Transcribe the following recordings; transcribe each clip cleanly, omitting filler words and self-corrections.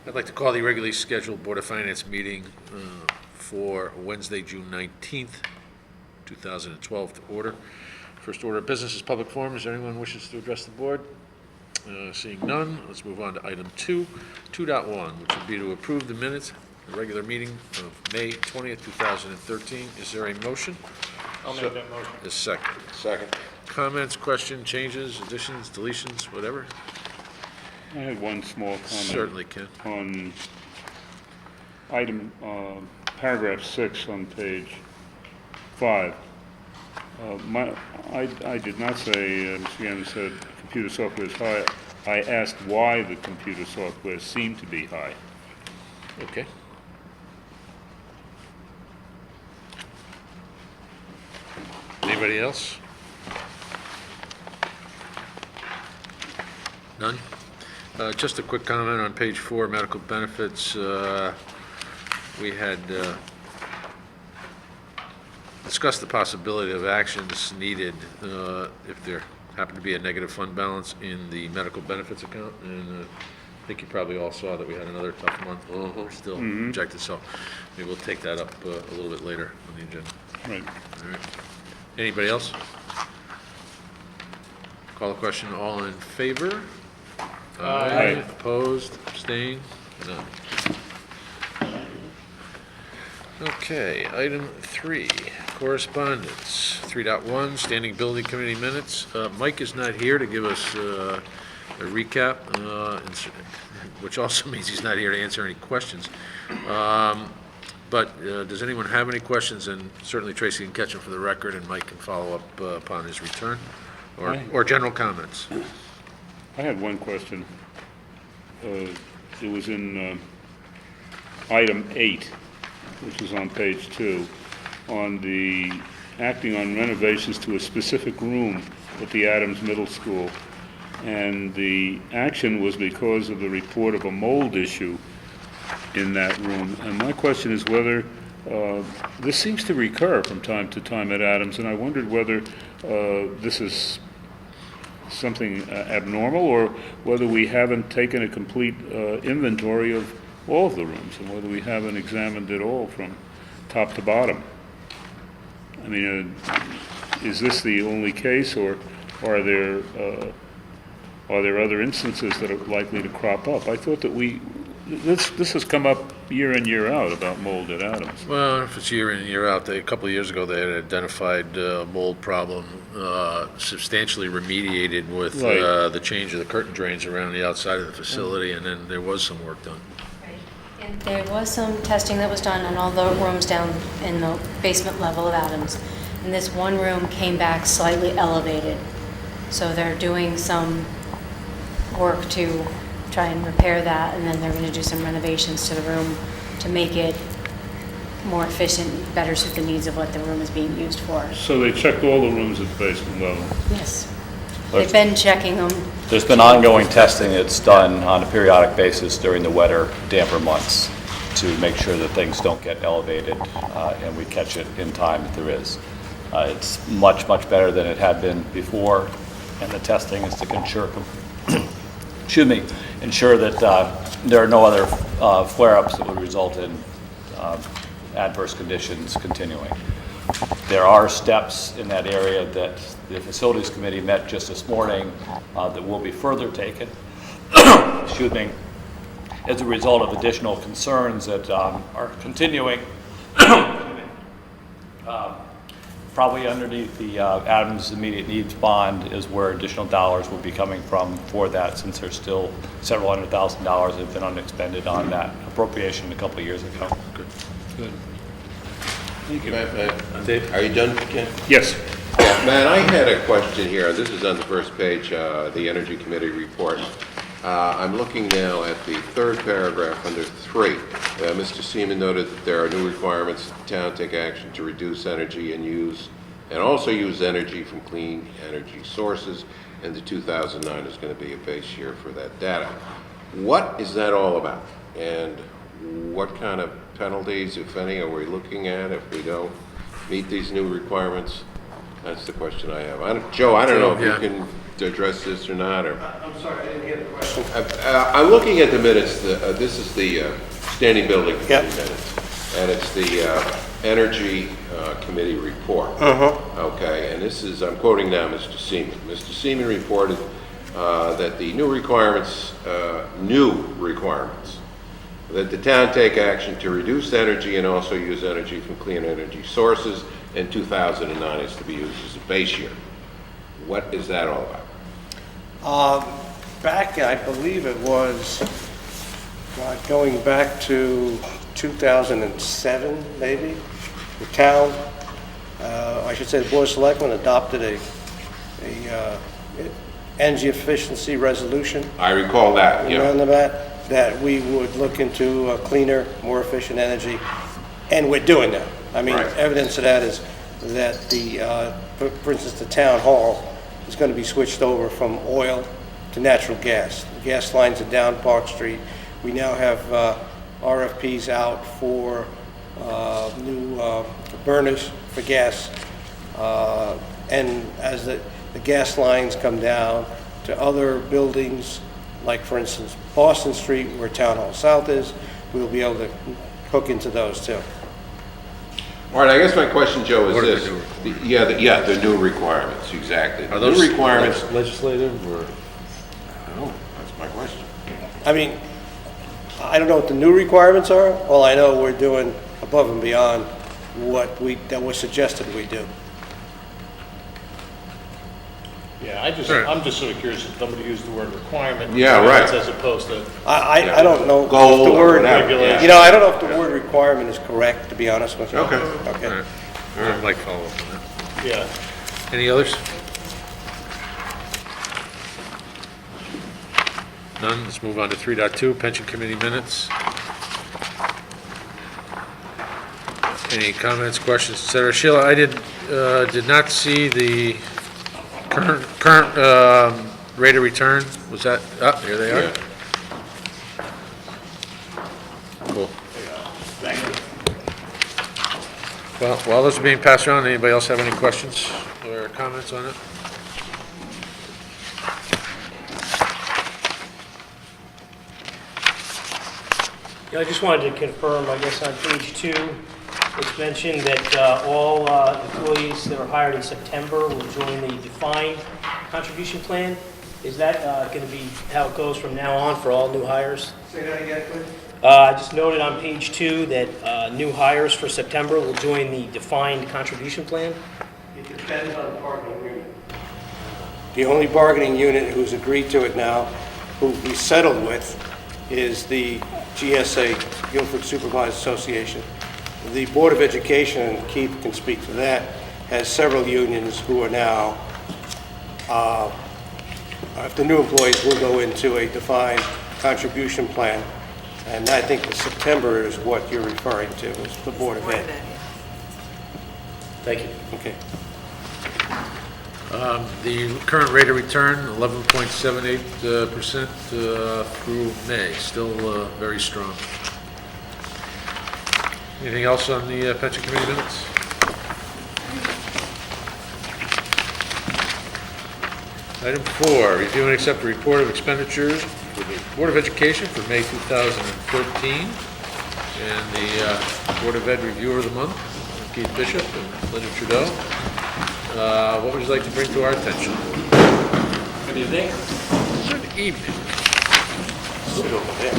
I'd like to call the regularly scheduled Board of Finance meeting for Wednesday, June 19th, 2012 to order. First order of business is public forum. Is there anyone who wishes to address the board? Seeing none, let's move on to item 2.1, which would be to approve the minutes of the regular meeting of May 20th, 2013. Is there a motion? I'll make that motion. A second. Second. Comments, questions, changes, additions, deletions, whatever? I had one small comment. Certainly can. On item, paragraph 6 on page 5. I did not say, Mr. Gannon said computer software is high. I asked why the computer software seemed to be high. Okay. Anybody else? None? Just a quick comment on page 4, medical benefits. We had discussed the possibility of actions needed if there happened to be a negative fund balance in the medical benefits account, and I think you probably all saw that we had another tough month. We're still projected, so maybe we'll take that up a little bit later on the agenda. Right. All right. Anybody else? Call the question. All in favor? Aye. Opposed? Abstained? None. Okay, item 3, correspondence. 3.1, standing building committee minutes. Mike is not here to give us a recap, which also means he's not here to answer any questions. But does anyone have any questions? And certainly Tracy can catch them for the record, and Mike can follow up upon his return, or general comments. I had one question. It was in item 8, which is on page 2, on the acting on renovations to a specific room at the Adams Middle School. And the action was because of the report of a mold issue in that room. And my question is whether this seems to recur from time to time at Adams, and I wondered whether this is something abnormal, or whether we haven't taken a complete inventory of all of the rooms, and whether we haven't examined it all from top to bottom. I mean, is this the only case, or are there other instances that are likely to crop up? I thought that this has come up year in, year out about mold at Adams. Well, if it's year in, year out, a couple of years ago, they had identified a mold problem, substantially remediated with Right. the change of the curtain drains around the outside of the facility, and then there was some work done. And there was some testing that was done on all the rooms down in the basement level of Adams. And this one room came back slightly elevated. So they're doing some work to try and repair that, and then they're going to do some renovations to the room to make it more efficient, better suit the needs of what the room is being used for. So they checked all the rooms at the basement level? Yes. They've been checking them. There's been ongoing testing that's done on a periodic basis during the wetter, damper months to make sure that things don't get elevated and we catch it in time if there is. It's much, much better than it had been before, and the testing is to ensure that there are no other flare-ups that would result in adverse conditions continuing. There are steps in that area that the Facilities Committee met just this morning that will be further taken, excuse me, as a result of additional concerns that are continuing. Probably underneath the Adams Immediate Needs Bond is where additional dollars will be coming from for that, since there's still several $100,000 that have been unexpended on that appropriation a couple of years ago. Good. Thank you. Dave? Are you done, Ken? Yes. Matt, I had a question here. This is on the first page, the Energy Committee report. I'm looking now at the third paragraph under 3. Mr. Seaman noted that there are new requirements that the town take action to reduce energy and also use energy from clean energy sources, and the 2009 is going to be a base year for that data. What is that all about? And what kind of penalties, if any, are we looking at if we don't meet these new requirements? That's the question I have. Joe, I don't know if Yeah. you can to address this or not, or? I'm sorry, I didn't hear the question. I'm looking at the minutes, this is the standing building committee Yep. minutes, and it's the Energy Committee report. Okay, and this is, I'm quoting now Mr. Seaman. Mr. Seaman reported that the new requirements, that the town take action to reduce energy and also use energy from clean energy sources in 2009 is to be used as a base year. What is that all about? Back, I believe it was, going back to 2007, maybe, the town, I should say the Board of Selectmen adopted a energy efficiency resolution. I recall that, yeah. Around that we would look into cleaner, more efficient energy, and we're doing that. I mean, Right. evidence of that is that for instance, the town hall is going to be switched over from oil to natural gas. The gas lines are down Park Street. We now have RFPs out for new burners for gas. And as the gas lines come down to other buildings, like for instance, Boston Street, where Town Hall South is, we'll be able to hook into those too. All right, I guess my question, Joe, is What are this. the The new requirements, exactly. Are The those new requirements, legislative or? no, that's my question. I mean, I don't know what the new requirements are. All I know, we're doing above and beyond that was suggested we do. Yeah, Sure. I'm just sort of curious if somebody used the word requirement. Yeah, right. As opposed to, I don't know if Goal the or word, whatever, yeah. you know, I don't know if the word requirement is correct, to be honest with you. Okay. Okay. All right. I'd like follow up on that. yeah. Any others? None, let's move on to 3.2, pension committee minutes. Any comments, questions, et cetera? Sheila, I did not see the current rate of return. Was that, here they are. Cool. Well, while those are being passed around, anybody else have any questions or comments on it? Yeah, I just wanted to confirm, I guess on page 2, it's mentioned that all employees that are hired in September will join the defined contribution plan. Is that going to be how it goes from now on for all new hires? Say that again, please. I just noted on page 2 that new hires for September will join the defined contribution plan. It depends on the bargaining unit. The only bargaining unit who's agreed to it now, who we settled with, is the GSA, Guilford Supervisors Association. The Board of Education, and Keith can speak to that, has several unions who are now, the new employees will go into a defined contribution plan. And I think the September is what you're referring to, is the Board of Ed. Thank you. Okay. The current rate of return, 11.78% through May, still very strong. Anything else on the pension committee minutes? Item 4, review and accept the report of expenditures for the Board of Education for May 2013, and the Board of Ed Reviewer of the Month, Keith Bishop and Linda Trudeau. What would you like to bring to our attention? Good evening. Good evening. Sit over there.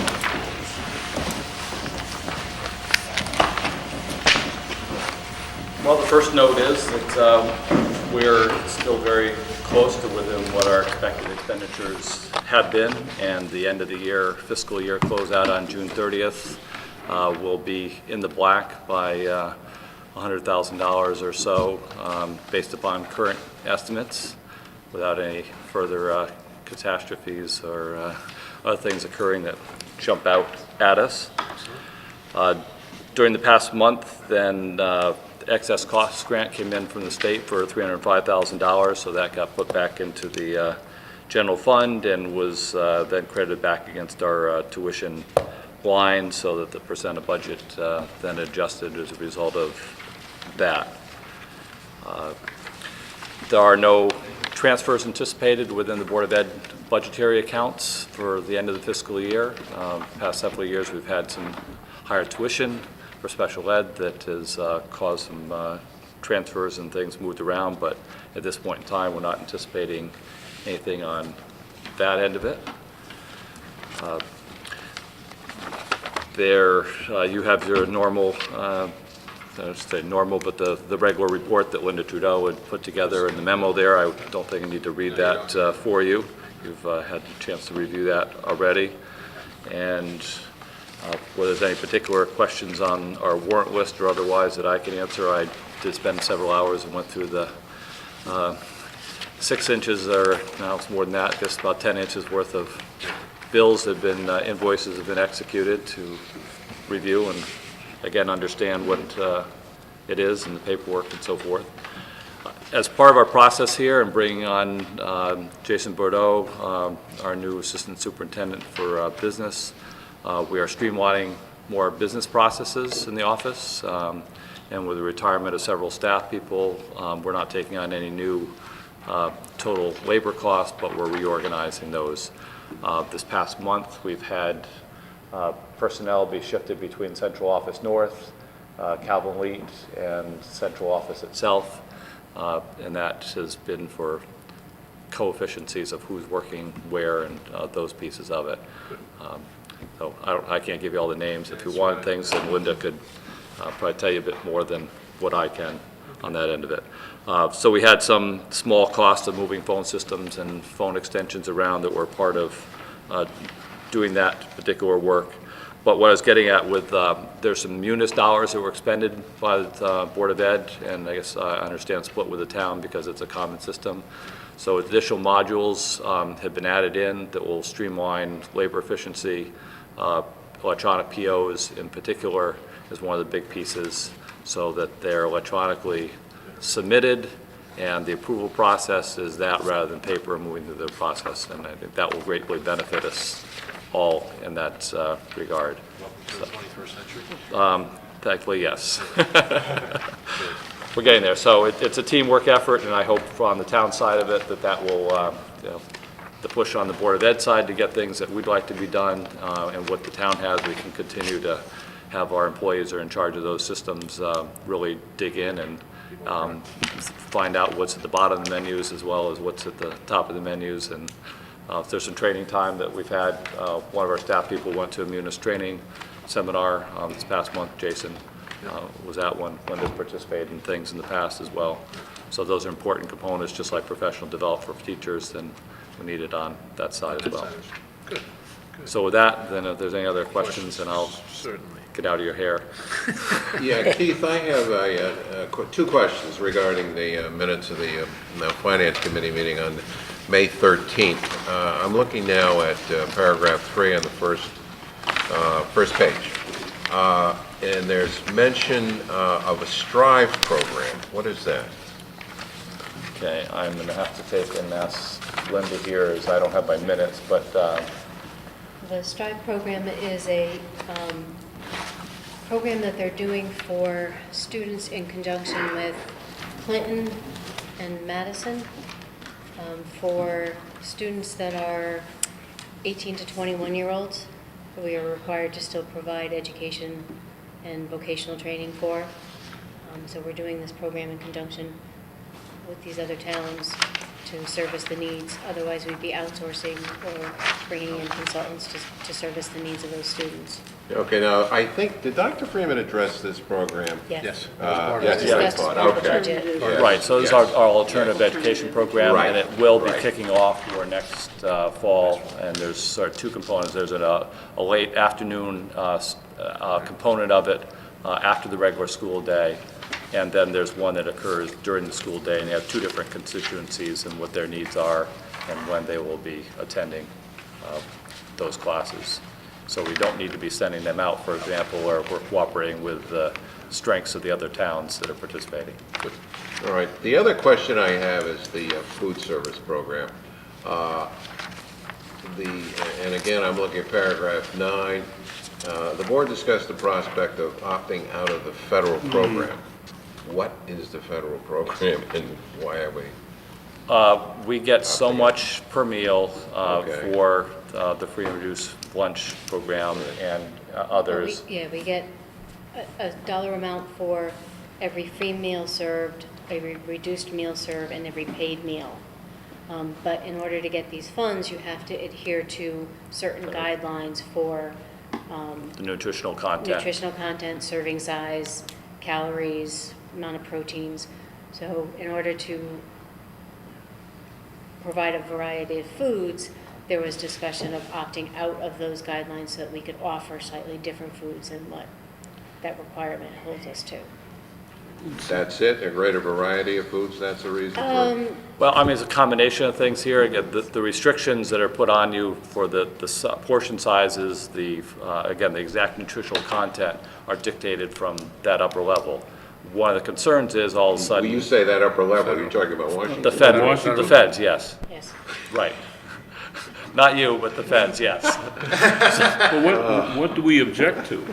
Well, the first note is that we're still very close to within what our expected expenditures have been, and the end of the year, fiscal year closeout on June 30th will be in the black by $100,000 or so, based upon current estimates, without any further catastrophes or other things occurring that jump out at us. During the past month, then, the excess costs grant came in from the state for $305,000, so that got put back into the general fund and was then credited back against our tuition line, so that the percent of budget then adjusted as a result of that. There are no Transfers anticipated within the Board of Ed budgetary accounts for the end of the fiscal year. Past several years, we've had some higher tuition for special ed that has caused some transfers and things moved around, but at this point in time, we're not anticipating anything on that end of it. There, you have your normal, I don't say normal, but the regular report that Linda Trudeau had put together in the memo there. I don't think I need to read that for you. You've had a chance to review that already. And whether there's any particular questions on our warrant list or otherwise that I can answer, I did spend several hours and went through the 6 inches, or now it's more than that, just about 10 inches worth of bills have been, invoices have been executed to review and again understand what it is and the paperwork and so forth. As part of our process here and bringing on Jason Bordeaux, our new Assistant Superintendent for Business, we are streamlining more business processes in the office, and with the retirement of several staff people, we're not taking on any new total labor costs, but we're reorganizing those. This past month, we've had personnel be shifted between Central Office North, Calvin Leet, and Central Office itself, and that has been for co-efficiencies of who's working where and those pieces of it. So I can't give you all the names. If you want things, then Linda could probably tell you a bit more than what I can on that end of it. So we had some small costs of moving phone systems and phone extensions around that were part of doing that particular work. But what I was getting at with, there's some munis dollars that were expended by the Board of Ed, and I guess I understand split with the town because it's a common system. So additional modules have been added in that will streamline labor efficiency. Electronic POs in particular is one of the big pieces, so that they're electronically submitted, and the approval process is that rather than paper moving through the process. And I think that will greatly benefit us all in that regard. To the 21st century? Thankfully, yes. We're getting there. So it's a teamwork effort, and I hope on the town side of it that will, the push on the Board of Ed side to get things that we'd like to be done, and what the town has, we can continue to have our employees who are in charge of those systems really dig in and find out what's at the bottom of the menus as well as what's at the top of the menus. And if there's some training time that we've had, one of our staff people went to a Munis training seminar this past month. Jason was at one when they participated in things in the past as well. So those are important components, just like professional development for teachers, and we need it on that side as well. Good. So with that, then if there's any other questions, then I'll Certainly. get out of your hair. Yeah, Keith, I have two questions regarding the minutes of the Finance Committee meeting on May 13th. I'm looking now at paragraph 3 on the first page. And there's mention of a STRIVE program. What is that? Okay, I'm going to have to take and ask Linda here, as I don't have my minutes, but The STRIVE program is a program that they're doing for students in conjunction with Clinton and Madison, for students that are 18 to 21-year-olds. We are required to still provide education and vocational training for. So we're doing this program in conjunction with these other towns to service the needs. Otherwise, we'd be outsourcing or bringing in consultants to service the needs of those students. Okay, now, I think, did Dr. Freeman address this program? Yes. Yes. Yes, Yeah. I That's thought, part of the okay. budget. Yes, right, so this is our yes. alternative education program, Right, and it will be right. kicking off for next fall. And there's sort of two components. There's a late afternoon component of it after the regular school day, and then there's one that occurs during the school day, and they have two different constituencies and what their needs are and when they will be attending those classes. So we don't need to be sending them out, for example, or we're cooperating with the strengths of the other towns that are participating. All right, the other question I have is the food service program. And again, I'm looking at paragraph 9. The board discussed the prospect of opting out of the federal program. What is the federal program and why are we? We get so much per meal Okay. for the free and reduced lunch program and others. Yeah, we get a dollar amount for every free meal served, every reduced meal served, and every paid meal. But in order to get these funds, you have to adhere to certain guidelines for The nutritional content. nutritional content, serving size, calories, amount of proteins. So in order to provide a variety of foods, there was discussion of opting out of those guidelines so that we could offer slightly different foods than what that requirement holds us to. That's it, a greater variety of foods, that's the reason for? Well, I mean, it's a combination of things here. Again, the restrictions that are put on you for the portion sizes, again, the exact nutritional content are dictated from that upper level. One of the concerns is all of a When sudden. you say that upper level, you're talking about Washington? The feds, yes, Yes. right. Not you, but the feds, yes. Well, what do we object to?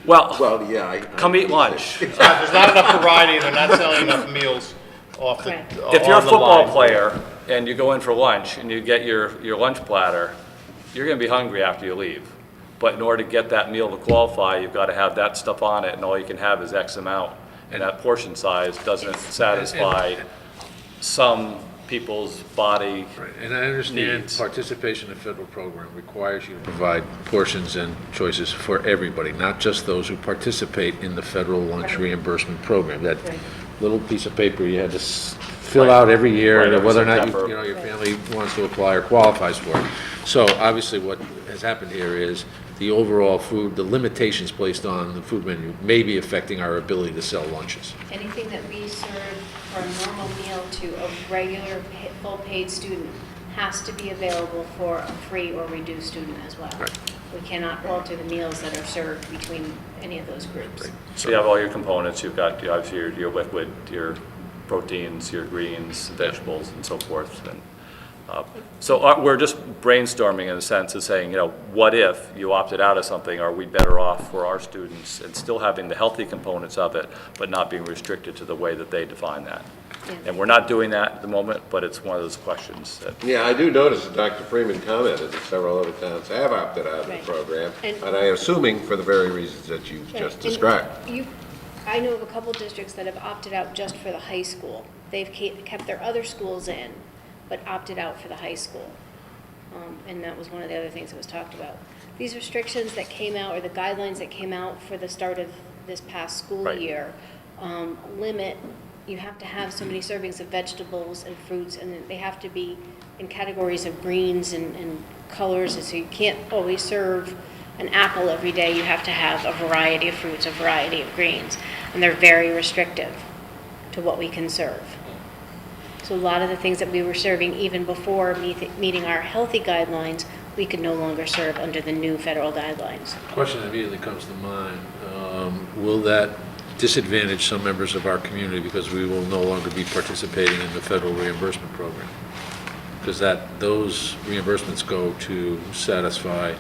Well, Well, yeah, come eat lunch. There's not enough variety, and they're not selling enough meals off the, Correct. If you're a on the football line. player and you go in for lunch and you get your lunch platter, you're gonna be hungry after you leave. But in order to get that meal to qualify, you've gotta have that stuff on it, and all you can have is X amount. And that portion size doesn't satisfy some people's body. Right, and I understand Needs. participation in the federal program requires you to provide portions and choices for everybody, not just those who participate in the federal lunch reimbursement program. That Right. little piece of paper you had to fill out every year, Right, every whether or not, September. your family wants to apply or qualifies for it. So obviously what has happened here is the overall food, the limitations placed on the food menu may be affecting our ability to sell lunches. Anything that we serve for a normal meal to a regular full paid student has to be available for a free or reduced student as well. Right. We cannot alter the meals that are served between any of those groups. So you have all your components, you've got, obviously, your liquid, your proteins, your greens, vegetables, and so forth. And so we're just brainstorming in a sense of saying, what if you opted out of something? Are we better off for our students and still having the healthy components of it, but not being restricted to the way that they define that? Yeah. And we're not doing that at the moment, but it's one of those questions that, Yeah, I do notice that Dr. Freeman commented that several other towns have opted out of Right. the program, And- and I am assuming for the very reasons that you've just And described. I know of a couple districts that have opted out just for the high school. They've kept their other schools in, but opted out for the high school. And that was one of the other things that was talked about. These restrictions that came out, or the guidelines that came out for the start of this past school Right. year, limit, you have to have so many servings of vegetables and fruits, and they have to be in categories of greens and colors, and so you can't always serve an apple every day. You have to have a variety of fruits, a variety of greens, and they're very restrictive to what we can serve. So a lot of the things that we were serving even before meeting our healthy guidelines, we could no longer serve under the new federal guidelines. Question that immediately comes to mind, will that disadvantage some members of our community because we will no longer be participating in the federal reimbursement program? Because those reimbursements go to satisfy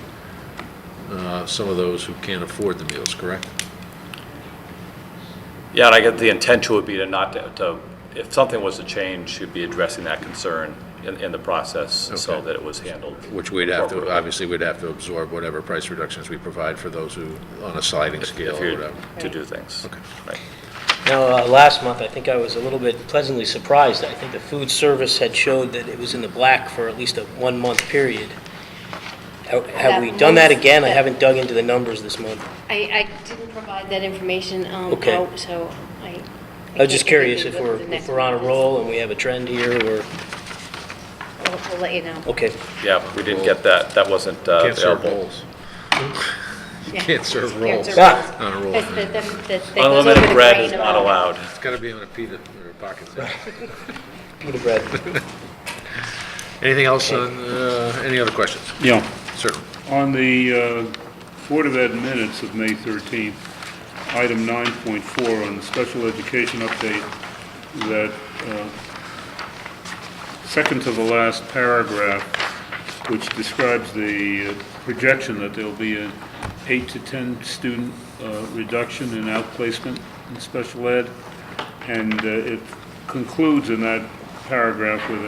some of those who can't afford the meals, correct? yeah, and I get the intention would be to if something was to change, you'd be addressing that concern in the process so Okay. that it was handled. Which we'd have to, appropriately. obviously, we'd have to absorb whatever price reductions we provide for those who, on a sliding scale If or you're whatever. to do things. Okay. Right. Now, last month, I think I was a little bit pleasantly surprised. I think the food service had showed that it was in the black for at least a 1-month period. Have we done that again? I haven't dug into the numbers this month. I didn't provide that information Okay. out, so I I was just can't curious give if you what the if next we're on a one is. roll and we have a trend here, or, We'll let you know. okay. Yeah, we didn't get that. That wasn't Can't serve available. rolls. You Yeah. can't serve Can't rolls serve Ah. rolls. on a roll. That goes over the Unlimited bread grain is of not all. allowed. It's gotta be on a pita or a pocket. Pita bread. Anything else on, any other questions? Yeah, Certainly. on the Board of Ed minutes of May 13th, item 9.4 on the special education update, that second to the last paragraph, which describes the projection that there'll be an 8 to 10 student reduction in outplacement in special ed, and it concludes in that paragraph with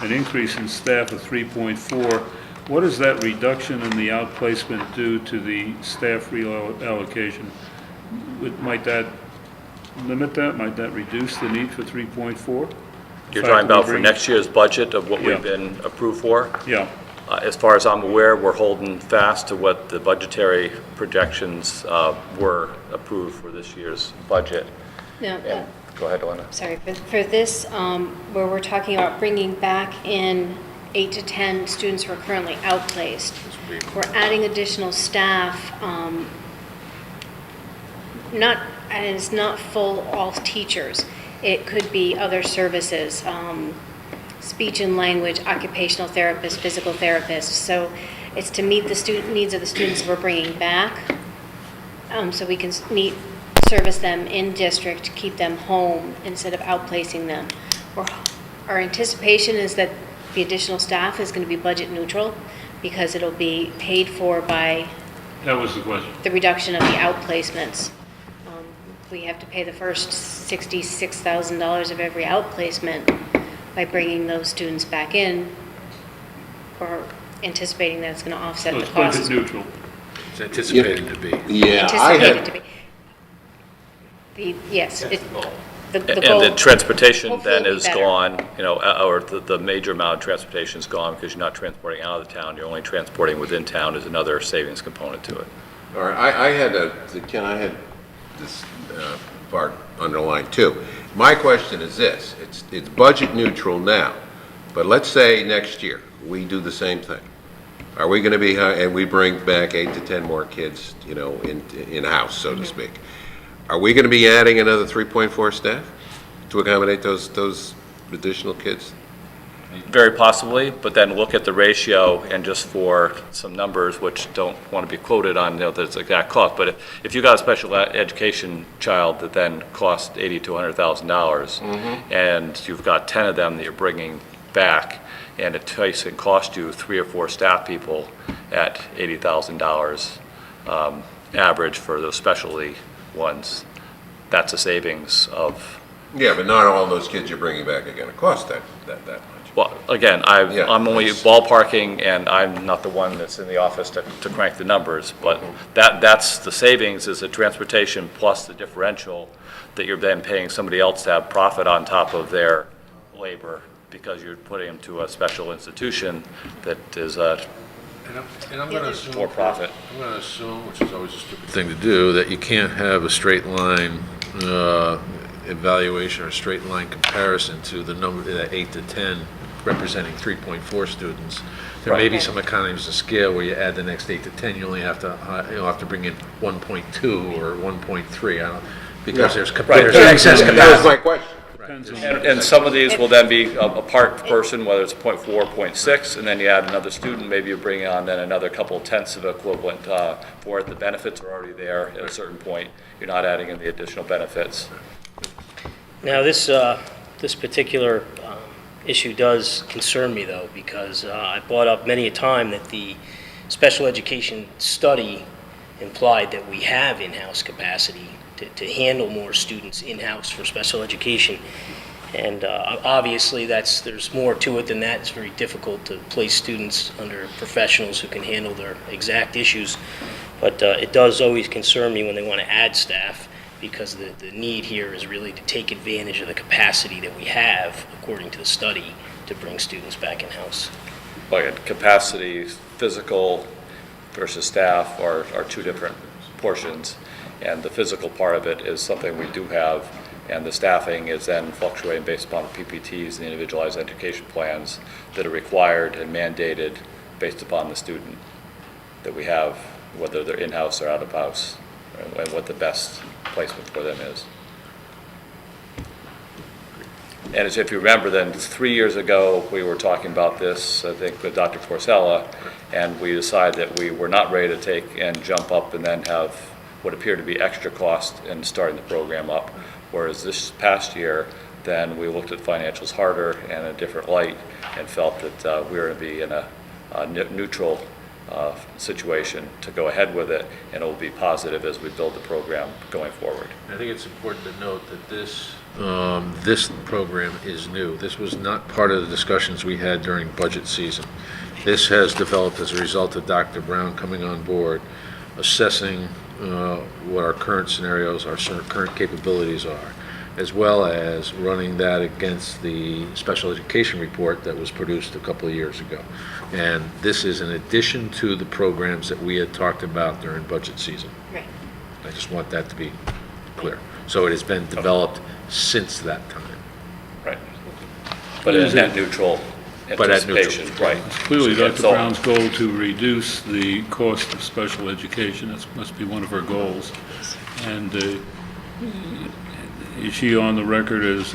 an increase in staff of 3.4. What is that reduction in the outplacement due to the staff reallocation? Might that limit that? Might that reduce the need for 3.4? You're talking about for next year's budget of what we've Yeah. been approved for? Yeah. As far as I'm aware, we're holding fast to what the budgetary projections were approved for this year's budget. No, And, go ahead, Elena. sorry, but for this, where we're talking about bringing back in 8 to 10 students who are currently outplaced, we're adding additional staff, and it's not full all teachers. It could be other services, speech and language, occupational therapists, physical therapists. So it's to meet the student needs of the students we're bringing back, so we can service them in district, keep them home instead of outplacing them. Our anticipation is that the additional staff is going to be budget neutral because it'll be paid for by That was the question. the reduction of the outplacements. We have to pay the first $66,000 of every outplacement by bringing those students back in, or anticipating that it's going to offset So the it's budget costs. neutral. It's anticipated to be. Yeah, I Anticipated had, to be. Yes, the And goal. the transportation Hopefully then it'll be is better. gone, or the major amount of transportation is gone because you're not transporting out of the town, you're only transporting within town is another savings component to it. all right, I had Ken, I had this part underlined too. My question is this, it's budget neutral now, but let's say next year, we do the same thing. Are we gonna be, and we bring back 8 to 10 more kids, in-house, so to speak? Are we gonna be adding another 3.4 staff to accommodate those additional kids? Very possibly, but then look at the ratio and just for some numbers, which don't want to be quoted on, the exact cost, but if you got a special education child that then costs $80,000 to $100,000, and you've got 10 of them that you're bringing back, and it takes and cost you 3 or 4 staff people at $80,000 average for those specialty ones, that's a savings of. Yeah, but not all those kids you're bringing back are gonna cost that much. Well, again, Yeah. I'm only ballparking, and I'm not the one that's in the office to crank the numbers, but that's the savings is the transportation plus the differential that you're then paying somebody else to have profit on top of their labor because you're putting them to a special institution that is And I'm going to assume. for profit. I'm going to assume, which is always a stupid thing to do, that you can't have a straight line evaluation or straight line comparison to the number, that 8 to 10 representing 3.4 students. There may be some economies of scale where you add the next 8 to 10, you only have to, you'll have to bring in 1.2 or 1.3, I don't, because there's excess That was capacity. my question. And some of these will then be a part person, whether it's 0.4, 0.6, and then you add another student, maybe you bring on then another couple tenths of equivalent for it. The benefits are already there at a certain point. You're not adding in the additional benefits. Now, this particular issue does concern me, though, because I brought up many a time that the special education study implied that we have in-house capacity to handle more students in-house for special education. And obviously, there's more to it than that. It's very difficult to place students under professionals who can handle their exact issues. But it does always concern me when they want to add staff, because the need here is really to take advantage of the capacity that we have, according to the study, to bring students back in-house. Like capacity, physical versus staff are two different portions. And the physical part of it is something we do have, and the staffing is then fluctuating based upon the PPTs and the individualized education plans that are required and mandated based upon the student that we have, whether they're in-house or out-of-house, and what the best placement for them is. And as if you remember, then 3 years ago, we were talking about this, I think, with Dr. Porcella, and we decided that we were not ready to take and jump up and then have what appeared to be extra cost in starting the program up. Whereas this past year, then we looked at financials harder and a different light and felt that we were going to be in a neutral situation to go ahead with it, and it will be positive as we build the program going forward. I think it's important to note that this program is new. This was not part of the discussions we had during budget season. This has developed as a result of Dr. Brown coming on board, assessing what our current scenarios, our current capabilities are, as well as running that against the special education report that was produced a couple of years ago. And this is in addition to the programs that we had talked about during budget season. Right. I just want that to be clear. So it has been developed since that time. Right. But in net neutral But at neutral. anticipation, right. Clearly, Yeah, Dr. so- Brown's goal to reduce the cost of special education, that must be one of her goals. And is she on the record as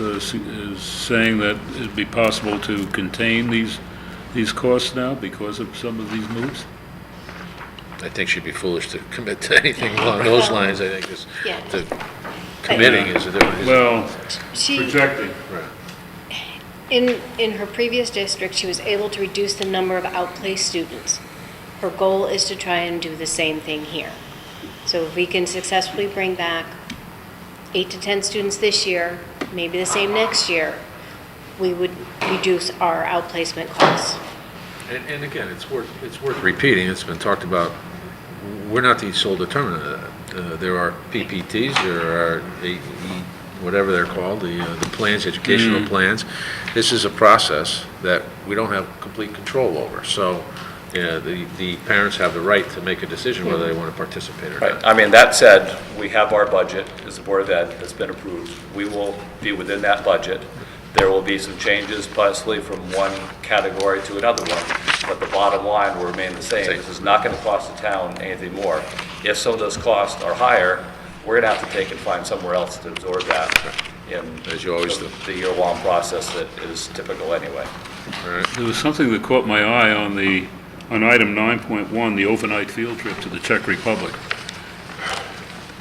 saying that it'd be possible to contain these costs now because of some of these moves? I think she'd be foolish to commit to anything along those lines. I think this, Yeah. the committing is a different. Well, She, projecting. Right. in her previous district, she was able to reduce the number of outplaced students. Her goal is to try and do the same thing here. So if we can successfully bring back 8 to 10 students this year, maybe the same next year, we would reduce our outplacement costs. And again, it's worth repeating. It's been talked about. We're not the sole determinant of that. There are PPTs, there are whatever they're called, the plans, educational plans. This is a process that we don't have complete control over. So, the parents have the right to make a decision whether they want to participate or Right. not. I mean, that said, we have our budget as the Board of Ed that's been approved. We will be within that budget. There will be some changes possibly from one category to another one, but the bottom line will remain the same. This is not going to cost the town anything more. If some of those costs are higher, we're going to have to take and find somewhere else to absorb that in As you always do. the year-long process that is typical anyway. All right. There was something that caught my eye on item 9.1, the overnight field trip to the Czech Republic.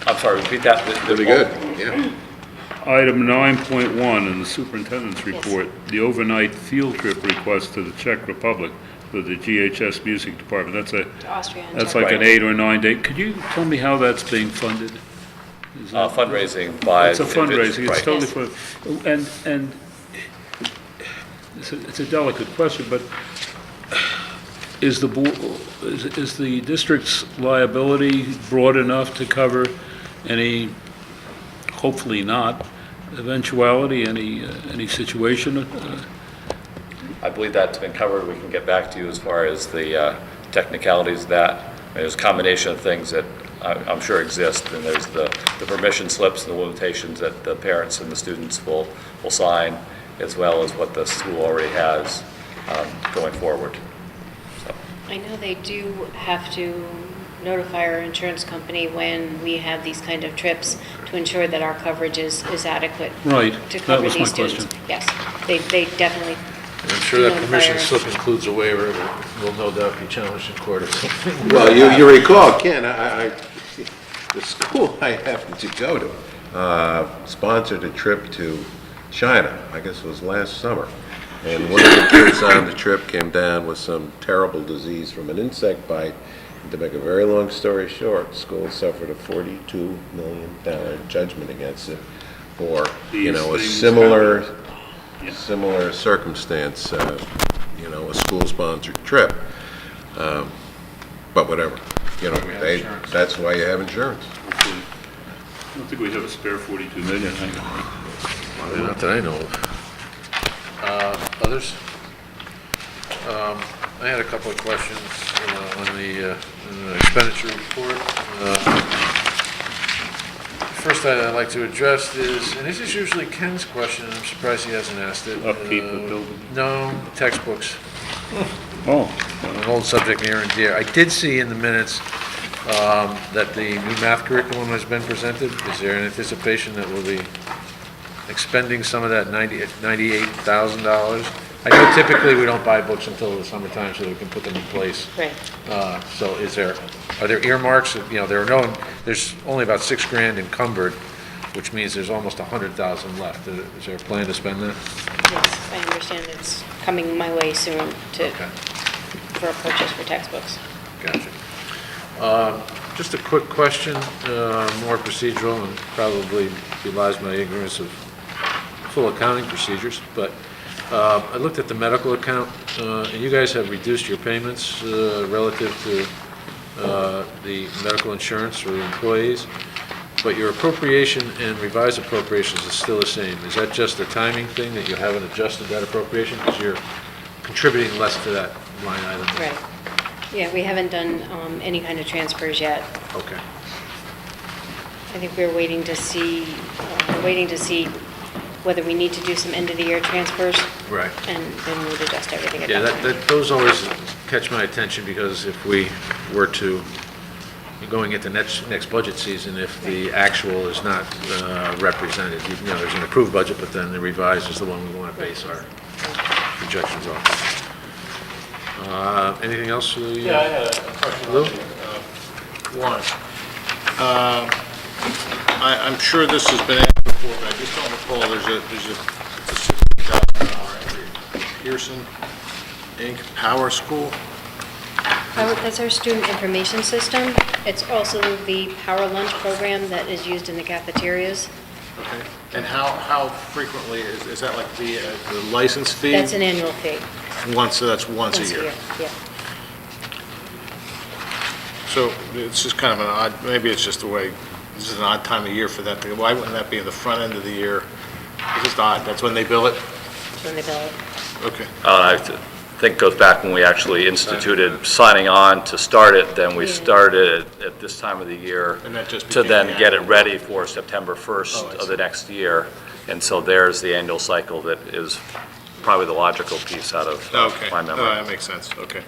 I'm sorry, repeat that. Pretty good, yeah. Item 9.1 in the superintendent's report, the overnight field trip request to the Czech Republic for the GHS Music Department. To Austria and That's Czech. like an 8 or 9 day. Could you tell me how that's being funded? Is that- Fundraising by. It's a fundraising, it's right. totally fun. And it's a delicate question, but is the district's liability broad enough to cover any, hopefully not, eventuality, any situation? I believe that's been covered. We can get back to you as far as the technicalities of that. There's a combination of things that I'm sure exist, and there's the permission slips and the limitations that the parents and the students will sign, as well as what the school already has going forward. So, I know they do have to notify our insurance company when we have these kind of trips to ensure that our coverage is adequate. Right, To that cover was my these students. question. Yes, they definitely, And I'm sure that Notify permission our- slip includes a waiver that will no doubt be challenged in court or something. Well, you recall, Ken, the school I happened to go to sponsored a trip to China, I guess it was last summer. And one of the kids on the trip came down with some terrible disease from an insect bite. To make a very long story short, school suffered a $42 million judgment against it for, These a things similar Yeah. similar circumstance, a school-sponsored trip. But whatever, that's why you have insurance. Hopefully. I don't think we have a spare 42 million. Not that I know of. Others? I had a couple of questions on the expenditure report. First I'd like to address is, and this is usually Ken's question, and I'm surprised he hasn't asked it. Upkeep of building. No, textbooks. Oh, An old subject near and dear. I did see in the minutes that the new math curriculum has been presented. Is there an anticipation that we'll be expending some of that $98,000? I know typically we don't buy books until the summertime so that we can put them in place. right. So are there earmarks? There's only about $6,000 encumbered, which means there's almost $100,000 left. Is there a plan to spend that? Yes, I understand it's coming my way soon Okay. for a purchase for textbooks. Gotcha. Just a quick question, more procedural, and probably belies my ignorance of full accounting procedures, but I looked at the medical account, and you guys have reduced your payments relative to the medical insurance for employees, but your appropriation and revised appropriations is still the same. Is that just a timing thing, that you haven't adjusted that appropriation because you're contributing less to that line item? Right. Yeah, we haven't done any kind of transfers yet. Okay. I think we're waiting to see whether we need to do some end-of-the-year transfers, Right. and then we'll adjust everything at Yeah, that time. those always catch my attention, because if we were to, going into next budget season, if the actual is not represented, you know, there's an approved budget, but then the revised is the one we want to base our projections off. Anything else? Yeah, I had a question. Lou? One, I'm sure this has been asked before, but I just don't recall, there's a $60,000 entry. Pearson Inc. Power School? That's our student information system. It's also the Power Lunch program that is used in the cafeterias. Okay. And how frequently, is that like the license fee? That's an annual fee. So that's once a year? Yeah. So it's just kind of an odd, maybe it's just the way, this is an odd time of year for that. Why wouldn't that be in the front end of the year? It's just odd, that's when they bill it? That's when they bill it. Okay. I think it goes back when we actually instituted signing on to start it, then we Yeah. started at this time of the year And that just to became then the get it annual. ready for September 1st Oh, I of see. the next year. And so there's the annual cycle that is probably the logical piece out of Okay. my Oh, memory. that makes sense, okay.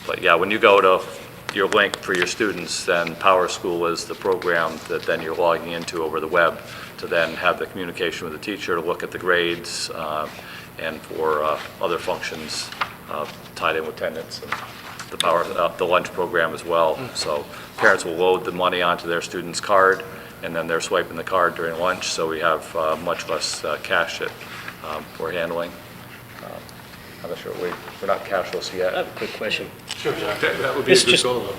But yeah, when you go to your link for your students, then Power School is the program that then you're logging into over the web to then have the communication with the teacher, to look at the grades, and for other functions tied in with attendance and the lunch program as well. So parents will load the money onto their student's card, and then they're swiping the card during lunch, so we have much less cash that we're handling. I'm not sure, we're not cashless I yet. have a quick question. Sure, that would be a This good just- goal, though.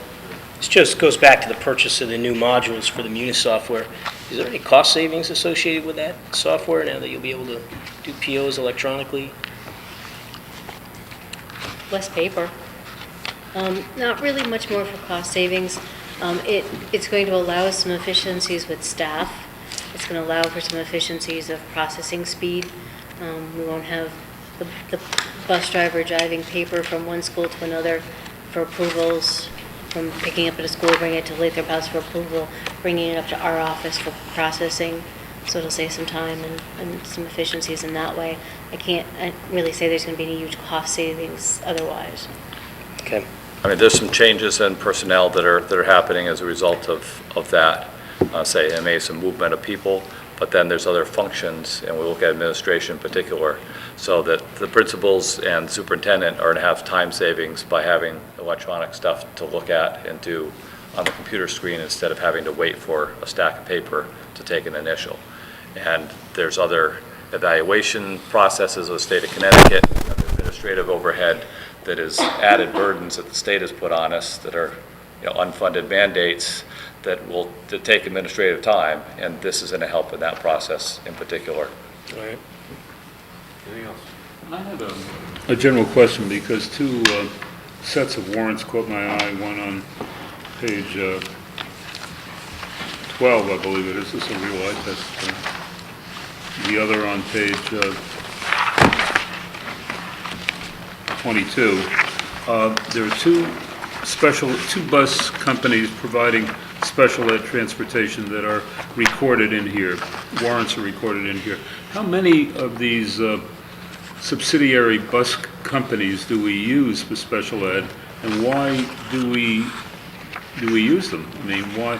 This just goes back to the purchase of the new modules for the Munis software. Is there any cost savings associated with that software now that you'll be able to do POs electronically? Less paper. Not really much more for cost savings. It's going to allow us some efficiencies with staff. It's going to allow for some efficiencies of processing speed. We won't have the bus driver driving paper from one school to another for approvals, from picking up at a school, bringing it to Lathrop House for approval, bringing it up to our office for processing. So it'll save some time and some efficiencies in that way. I can't really say there's going to be any huge cost savings otherwise. Okay. I mean, there's some changes in personnel that are happening as a result of that. Say, there may be some movement of people, but then there's other functions, and we look at administration in particular, so that the principals and superintendent are going to have time savings by having electronic stuff to look at and do on the computer screen instead of having to wait for a stack of paper to take an initial. And there's other evaluation processes of the state of Connecticut, administrative overhead that is added burdens that the state has put on us that are, you know, unfunded mandates that take administrative time, and this is going to help in that process in particular. All right. Anything else? I had a general question, because two sets of warrants caught my eye, one on page 12, I believe it is. This is a real eye test. The other on page 22. There are two bus companies providing special ed transportation that are recorded in here. Warrants are recorded in here. How many of these subsidiary bus companies do we use for special ed, and why do we use them? I mean, why?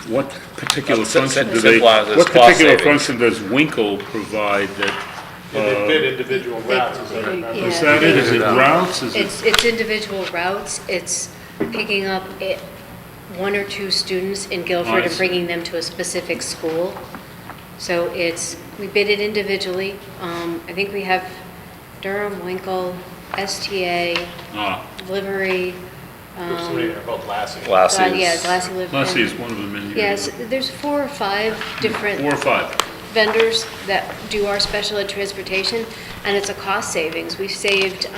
What particular function do they? Simple as What cost particular savings. function does Winkle provide that? They bid individual routes, is that right? Yeah. Is that it? Is it routes? Is it? It's individual routes. It's picking up one or two students in Oh, I Guilford and see. bringing them to a specific school. So we bid it individually. I think we have Durham, Winkle, STA, Ah, Livery, There's somebody there called Lassie. Yeah, Glassy lived in. Lassie is one of them in here. Yes, there's 4 or 5 different 4 or 5. vendors that do our special ed transportation, and it's a cost savings. We've saved,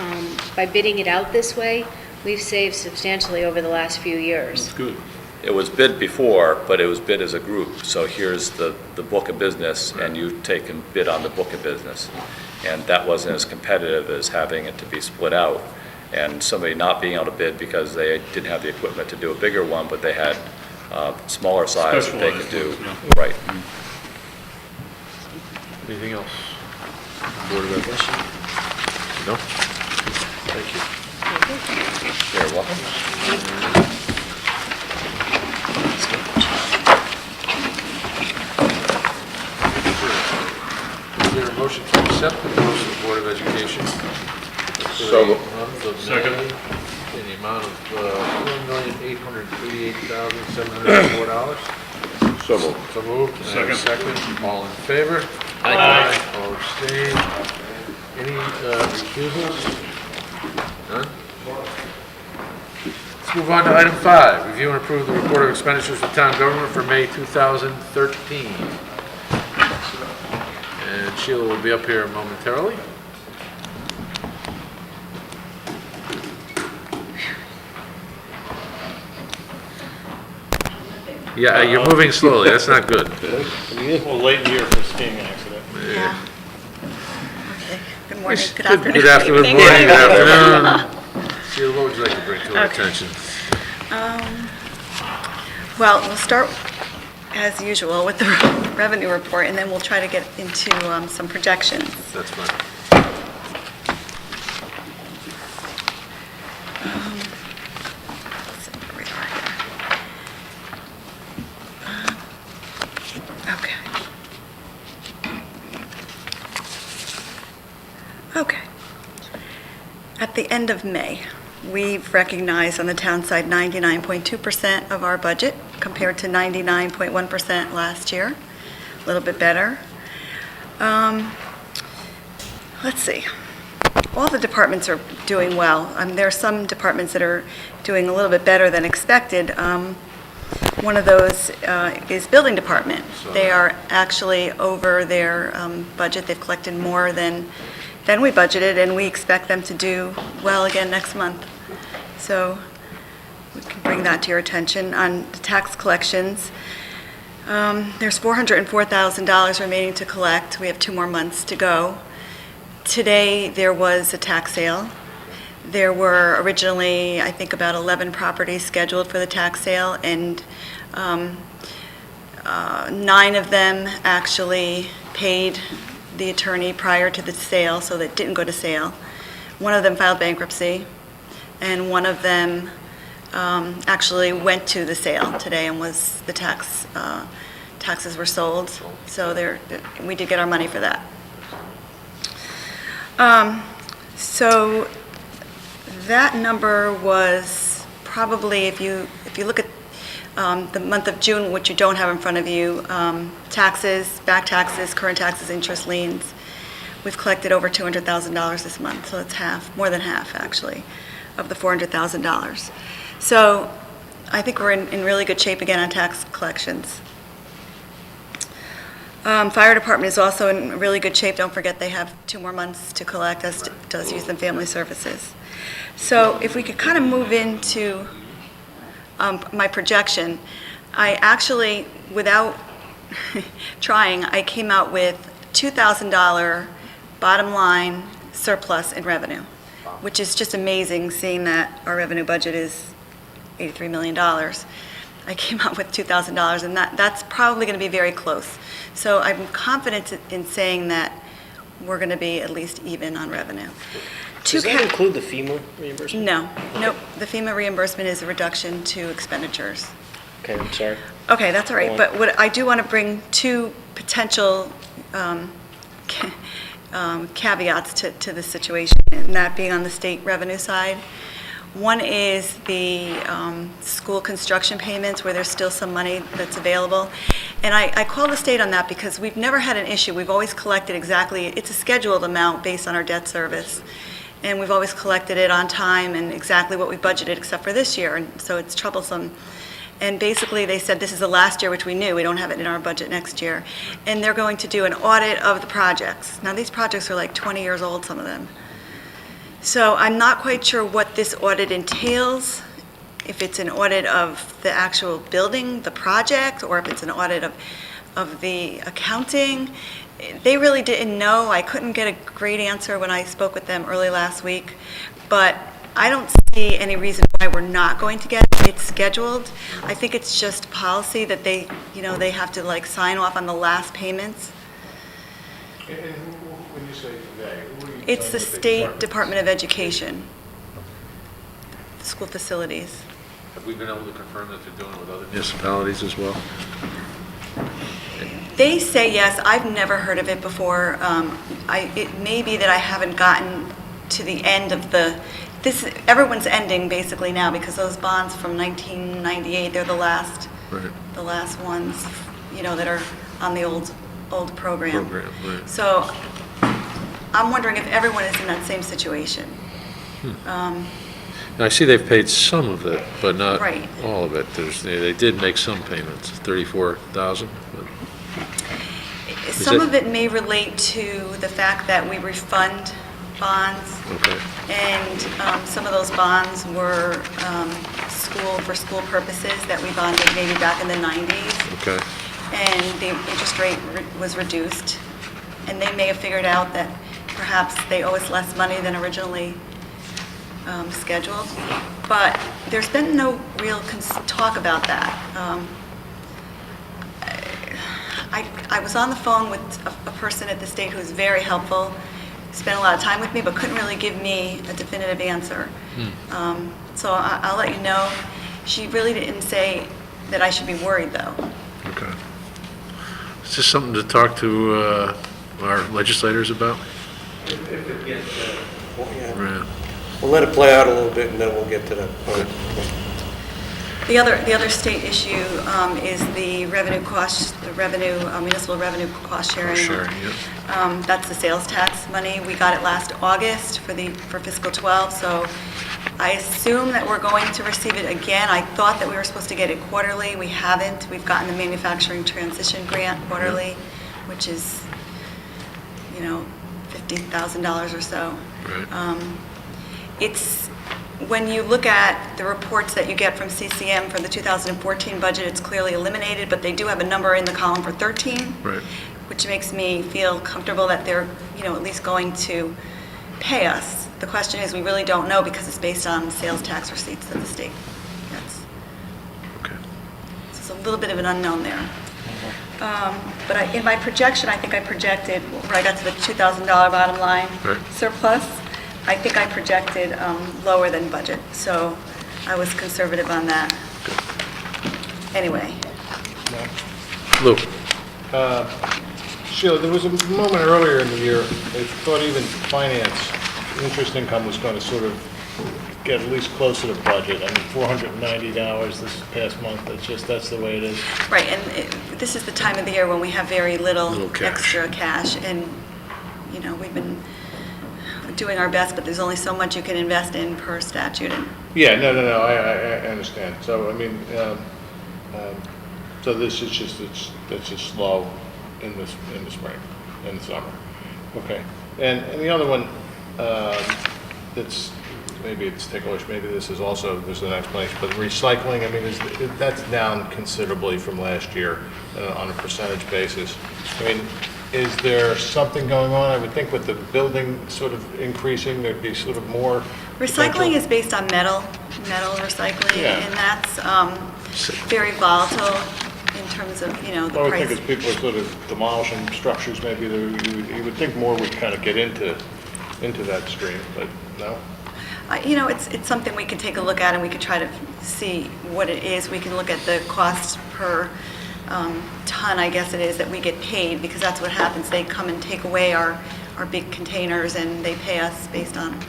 by bidding it out this way, we've saved substantially over the last few years. That's good. It was bid before, but it was bid as a group. So here's the book of business, and you take and bid on the book of business. And that wasn't as competitive as having it to be split out. And somebody not being able to bid because they didn't have the equipment to do a bigger one, but they had smaller size that they could do. Specialized ones, Right. Anything else? Board of Ed? No? Thank you. You're welcome. Is there a motion to accept the reports of the Board of Education? So moved. Second. In the amount of $4,888,704. So moved. So moved. And a Second. second. All in favor? Aye. All abstained. Any recusals? None? Let's move on to item 5. Review and approve the report of expenditures for town government for May 2013. And Sheila will be up here momentarily. Yeah, you're moving slowly. That's not good. Well, late in the year for a skiing accident. Yeah. Okay. Good morning, good Good afternoon. afternoon, Good morning, evening. good afternoon. Sheila, what would you like to bring to our Okay. attention? Well, we'll start, as usual, with the revenue report, and then we'll try to get into some projections. That's fine. Let's see where we are here. Okay. Okay. At the end of May, we've recognized on the town side 99.2% of our budget compared to 99.1% last year, a little bit better. Let's see. All the departments are doing well. There are some departments that are doing a little bit better than expected. One of those is building department. They are actually over their budget. They've collected more than we budgeted, and we expect them to do well again next month. So we can bring that to your attention. On the tax collections, there's $404,000 remaining to collect. We have 2 more months to go. Today, there was a tax sale. There were originally, I think, about 11 properties scheduled for the tax sale, and 9 of them actually paid the attorney prior to the sale, so that didn't go to sale. One of them filed bankruptcy, and one of them actually went to the sale today and was, the taxes were sold, so we did get our money for that. So that number was probably, if you look at the month of June, which you don't have in front of you, taxes, back taxes, current taxes, interest, liens, we've collected over $200,000 this month, so it's half, more than half, actually, of the $400,000. So I think we're in really good shape again on tax collections. Fire department is also in really good shape. Don't forget, they have 2 more months to collect, as does Youth and Family Services. So if we could kind of move into my projection, I actually, without trying, I came out with $2,000 bottom line surplus in revenue, which is just amazing, seeing that our revenue budget is $83 million. I came out with $2,000, and that's probably going to be very close. So I'm confident in saying that we're going to be at least even on revenue. Does that include the FEMA reimbursement? No, nope. The FEMA reimbursement is a reduction to expenditures. Okay, I'm sorry. Okay, that's all right. Go on. But what I do want to bring 2 potential caveats to the situation, and that being on the state revenue side. One is the school construction payments, where there's still some money that's available. And I call the state on that because we've never had an issue. We've always collected exactly, it's a scheduled amount based on our debt service. and we've always collected it on time and exactly what we budgeted, except for this year, and so it's troublesome. And basically, they said this is the last year, which we knew, we don't have it in our budget next year, and they're going to do an audit of the projects. Now, these projects are like 20 years old, some of them. So I'm not quite sure what this audit entails, if it's an audit of the actual building, the project, or if it's an audit of the accounting. They really didn't know. I couldn't get a great answer when I spoke with them early last week, but I don't see any reason why we're not going to get it. It's scheduled. I think it's just policy that they, they have to like sign off on the last payments. And when you say today, who are you It's talking the about State Department of Education, school facilities. Have we been able to confirm that they're doing it with other municipalities as well? They say yes. I've never heard of it before. It may be that I haven't gotten to the end of everyone's ending basically now because those bonds from 1998, they're the last ones, that are on the old program. Right. So I'm wondering if everyone is in that same situation. I see they've paid some of it, but not Right. all of it. They did make some payments, 34,000. Some of it may relate to the fact that we refund bonds. Okay. And some of those bonds were for school purposes that we bonded maybe back in the 90s. Okay. And the interest rate was reduced. And they may have figured out that perhaps they owe us less money than originally scheduled. But there's been no real talk about that. I was on the phone with a person at the state who's very helpful, spent a lot of time with me, but couldn't really give me a definitive answer. So I'll let you know. She really didn't say that I should be worried, though. Okay. Is this something to talk to our legislators about? If it gets, Yeah. we'll let it play out a little bit, and then we'll get to that point. The other state issue is the municipal revenue cost sharing. Sure, yeah. That's the sales tax money. We got it last August for fiscal 12, so I assume that we're going to receive it again. I thought that we were supposed to get it quarterly. We haven't. We've gotten the manufacturing transition grant quarterly, which is, $50,000 or so. Right. When you look at the reports that you get from CCM for the 2014 budget, it's clearly eliminated, but they do have a number in the column for 13, Right. which makes me feel comfortable that they're, at least going to pay us. The question is, we really don't know because it's based on sales tax receipts that the state gets. Okay. So it's a little bit of an unknown there. But in my projection, I think I projected, where I got to the $2,000 bottom line Right. surplus, I think I projected lower than budget, so I was conservative on that. Anyway, Lou? Sheila, there was a moment earlier in the year, I thought even finance, interest income was going to sort of get at least closer to budget. I mean, $490 this past month, that's the way it is. right, and this is the time of the year when we have very little Little cash. extra cash, and, we've been doing our best, but there's only so much you can invest in per statute, and Yeah, no, I understand. So, I mean, so this is that's just slow in the spring, in the summer. Okay. And the other one, that's, maybe it's ticklish, maybe this is also, there's an explanation, but recycling, I mean, that's down considerably from last year on a percentage basis. I mean, is there something going on? I would think with the building sort of increasing, there'd be sort of more recycling potential- is based on metal recycling, Yeah. and that's very volatile in terms of, the I would think price. as people are sort of demolishing structures, maybe you would think more would kind of get into that stream, but no? It's something we can take a look at, and we could try to see what it is. We can look at the cost per ton, I guess it is, that we get paid, because that's what happens. They come and take away our big containers, and they pay us based on the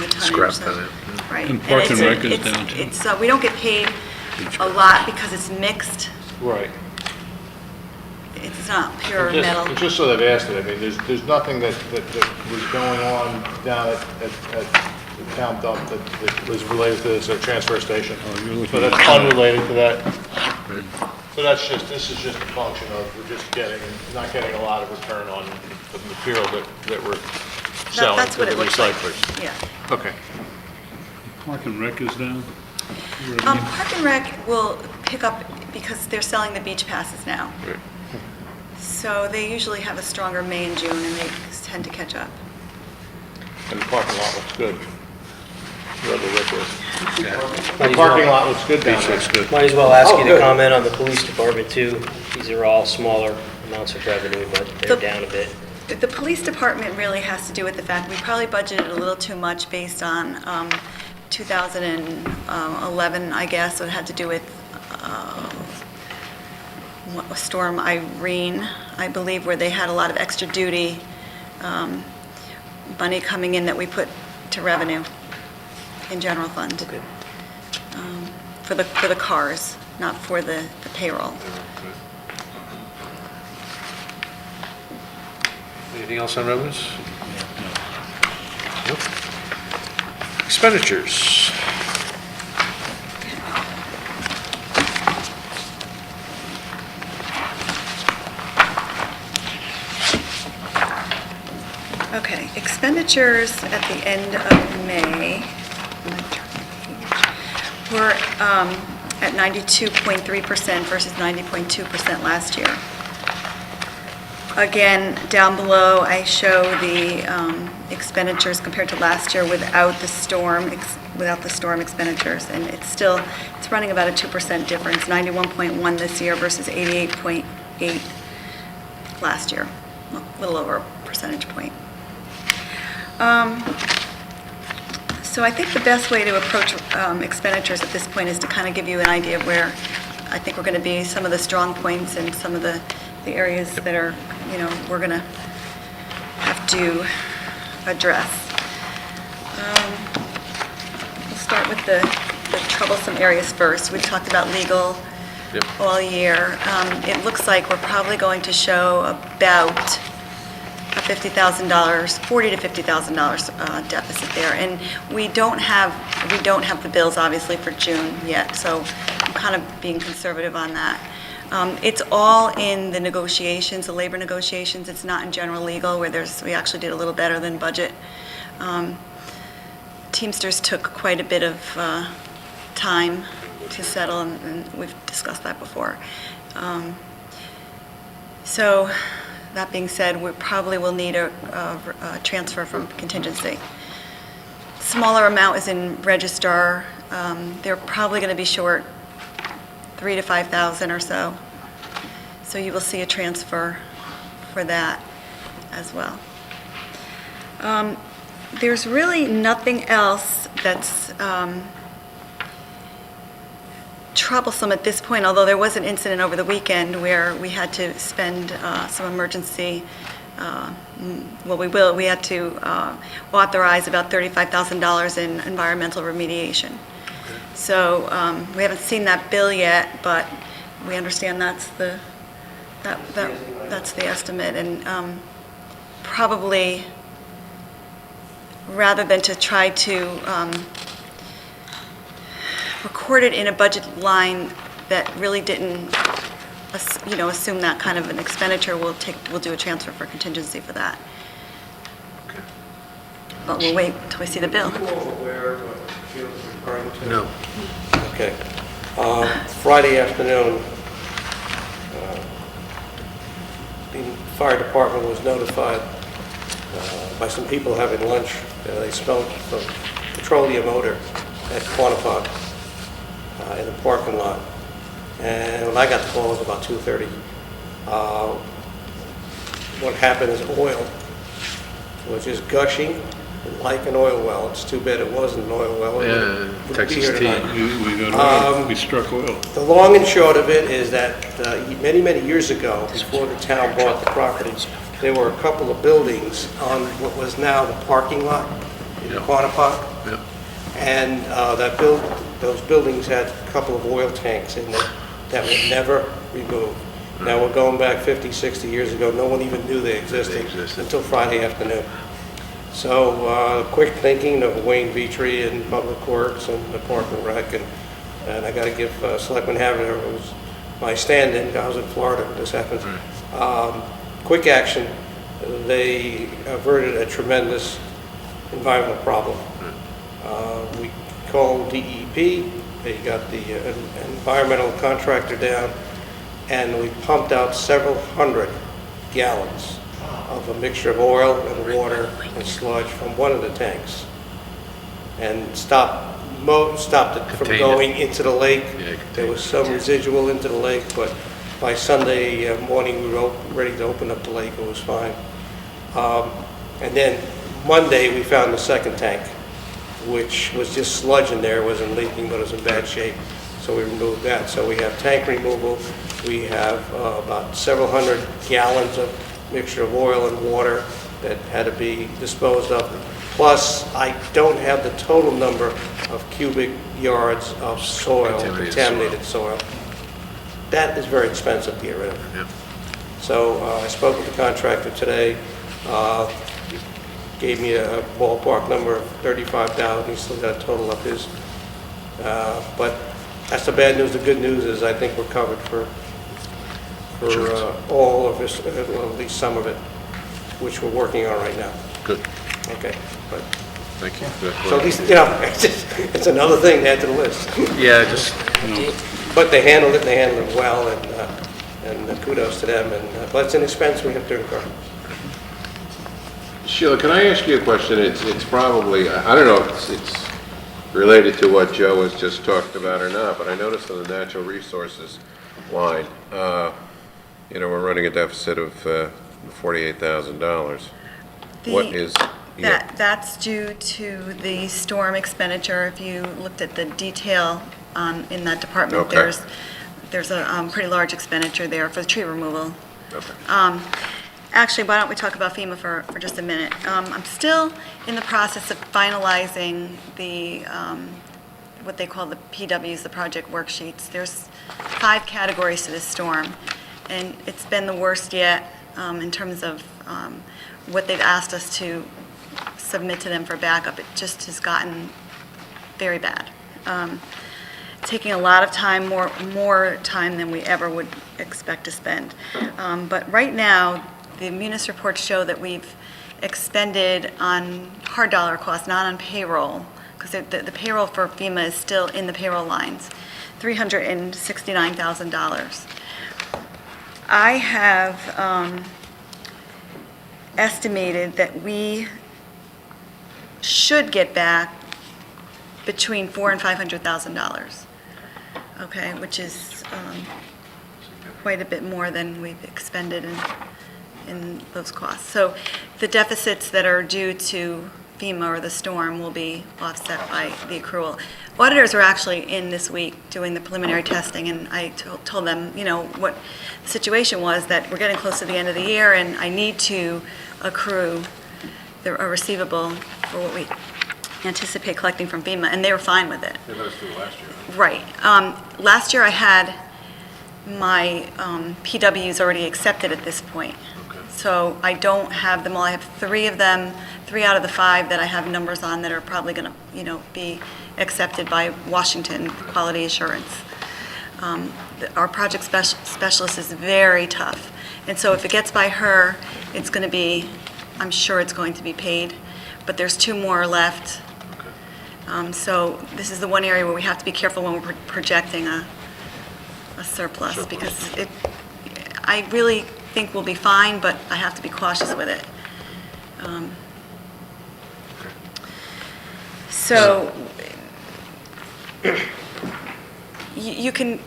tonnage. Scrap so- value, yeah. Right. And Parks and it's- Rec is it's- down, too. It's, we don't get paid a lot because it's mixed. Right. it's not pure Just- metal. Just so they've asked it, I mean, there's nothing that was going on down at the town dump that was related to this transfer station. you're looking So that's at- unrelated to that. So this is just a function of, we're just not getting a lot of return on the material that we're selling That's to what the it looks like. recyclers. Yeah. Okay. Park and Rec is down? Park and Rec will pick up because they're selling the beach passes now. Right. So they usually have a stronger May and June, and they tend to catch up. And the parking lot looks good. Wherever Rick is. Might The as parking well- lot looks good down there. Might as well ask Oh, you to good. comment on the police department too. These are all smaller amounts of revenue, but they're The- down a bit. The police department really has to do with the fact we probably budgeted a little too much based on 2011, I guess. So it had to do with Storm Irene, I believe, where they had a lot of extra duty money coming in that we put to revenue in general fund. Okay. For the cars, not for the payroll. Anything else on revenues? Nope. Expenditures. Okay, expenditures at the end of May were at 92.3% versus 90.2% last year. Again, down below, I show the expenditures compared to last year without the storm expenditures, and it's running about a 2% difference, 91.1 this year versus 88.8 last year, a little over a percentage point. So I think the best way to approach expenditures at this point is to kind of give you an idea of where I think we're going to be, some of the strong points and some of the areas that are, we're going to have to address. We'll start with the troublesome areas first. We talked about legal Yep. all year. It looks like we're probably going to show about a $50,000, $40,000 to $50,000 deficit there. And we don't have the bills, obviously, for June yet, so I'm kind of being conservative on that. It's all in the negotiations, the labor negotiations. It's not in general legal, where we actually did a little better than budget. Teamsters took quite a bit of time to settle, and we've discussed that before. So, that being said, we probably will need a transfer from contingency. Smaller amount is in registrar. They're probably going to be short $3,000 to $5,000 or so. So you will see a transfer for that as well. There's really nothing else that's troublesome at this point, although there was an incident over the weekend where we had to spend some emergency, we had to authorize about $35,000 in environmental remediation. So we haven't seen that bill yet, but we understand that's the estimate, and probably rather than to try to record it in a budget line that really didn't, assume that kind of an expenditure, we'll do a transfer for contingency for that. But we'll wait until we see the bill. Are you all aware of what Sheila's referring to? No. Okay. Friday afternoon, the fire department was notified by some people having lunch. They smelled some petroleum odor at Quantified in the parking lot. And when I got the call, it was about 2:30. What happened is oil was just gushing like an oil well. It's too bad it wasn't an oil well. Yeah, Wouldn't be Texas here tea. tonight. We got oil, we struck oil. The long and short of it is that many, many years ago, before the town bought the property, there were a couple of buildings on what was now the parking lot in Yep. Quantified. Yep. And those buildings had a couple of oil tanks in them that were never removed. Now, we're going back 50, 60 years ago, no one even knew they existed until Friday afternoon. So, quick thinking of Wayne Vitry and Public Works and the Park and Rec, and I gotta give Selectman Haverner, who was my stand-in, I was in Florida when this happened. Quick action, they averted a tremendous environmental problem. We called DEP, they got the environmental contractor down, and we pumped out several hundred gallons of a mixture of oil and water and sludge from one of the tanks, and stopped it from Contained it. going into the lake. Yeah, There contained was some residual into the lake, but by Sunday morning, we were ready to open up the lake, it was fine. And then Monday, we found the second tank, which was just sludge in there, wasn't leaking, but it was in bad shape, so we removed that. So we have tank removal, we have about several hundred gallons of mixture of oil and water that had to be disposed of. Plus, I don't have the total number of cubic yards of soil, contaminated soil. That is very expensive to get rid of. Yeah. So I spoke with the contractor today, gave me a ballpark number of $35,000, he still got a total of his. But that's the bad news. The good news is I think we're covered for all of this, at least some of it, which we're working on right now. Good, Okay, but, thank you for that. so at least, you know, it's another thing to add to the list. Yeah, just, But they handled it well, and kudos to them, but it's an expense we have to incur. Sheila, can I ask you a question? It's probably, I don't know if it's related to what Joe has just talked about or not, but I noticed on the natural resources line, we're running a deficit of $48,000. What is? That's due to the storm expenditure. If you looked at the detail in that department, Okay. there's a pretty large expenditure there for the tree removal. Okay. Actually, why don't we talk about FEMA for just a minute? I'm still in the process of finalizing the, what they call the PWs, the project worksheets. There's 5 categories to this storm, and it's been the worst yet in terms of what they've asked us to submit to them for backup. It just has gotten very bad. Taking a lot of time, more time than we ever would expect to spend. But right now, the Munis reports show that we've expended on hard dollar costs, not on payroll, because the payroll for FEMA is still in the payroll lines, $369,000. I have estimated that we should get back between $400,000 and $500,000, okay, which is quite a bit more than we've expended in those costs. So the deficits that are due to FEMA or the storm will be offset by the accrual. Auditors are actually in this week doing the preliminary testing, and I told them, what the situation was, that we're getting close to the end of the year, and I need to accrue a receivable for what we anticipate collecting from FEMA, and they were fine with it. they let us do it last year. Right. Last year I had my PWs already accepted at this point. Okay. So I don't have them all. I have 3 of them, 3 out of the 5 that I have numbers on that are probably going to, be accepted by Washington Quality Assurance. Our project specialist is very tough. And so if it gets by her, it's going to be, I'm sure it's going to be paid. But there's 2 more left. So this is the one area where we have to be careful when we're projecting a surplus, because I really think we'll be fine, but I have to be cautious with it. So you can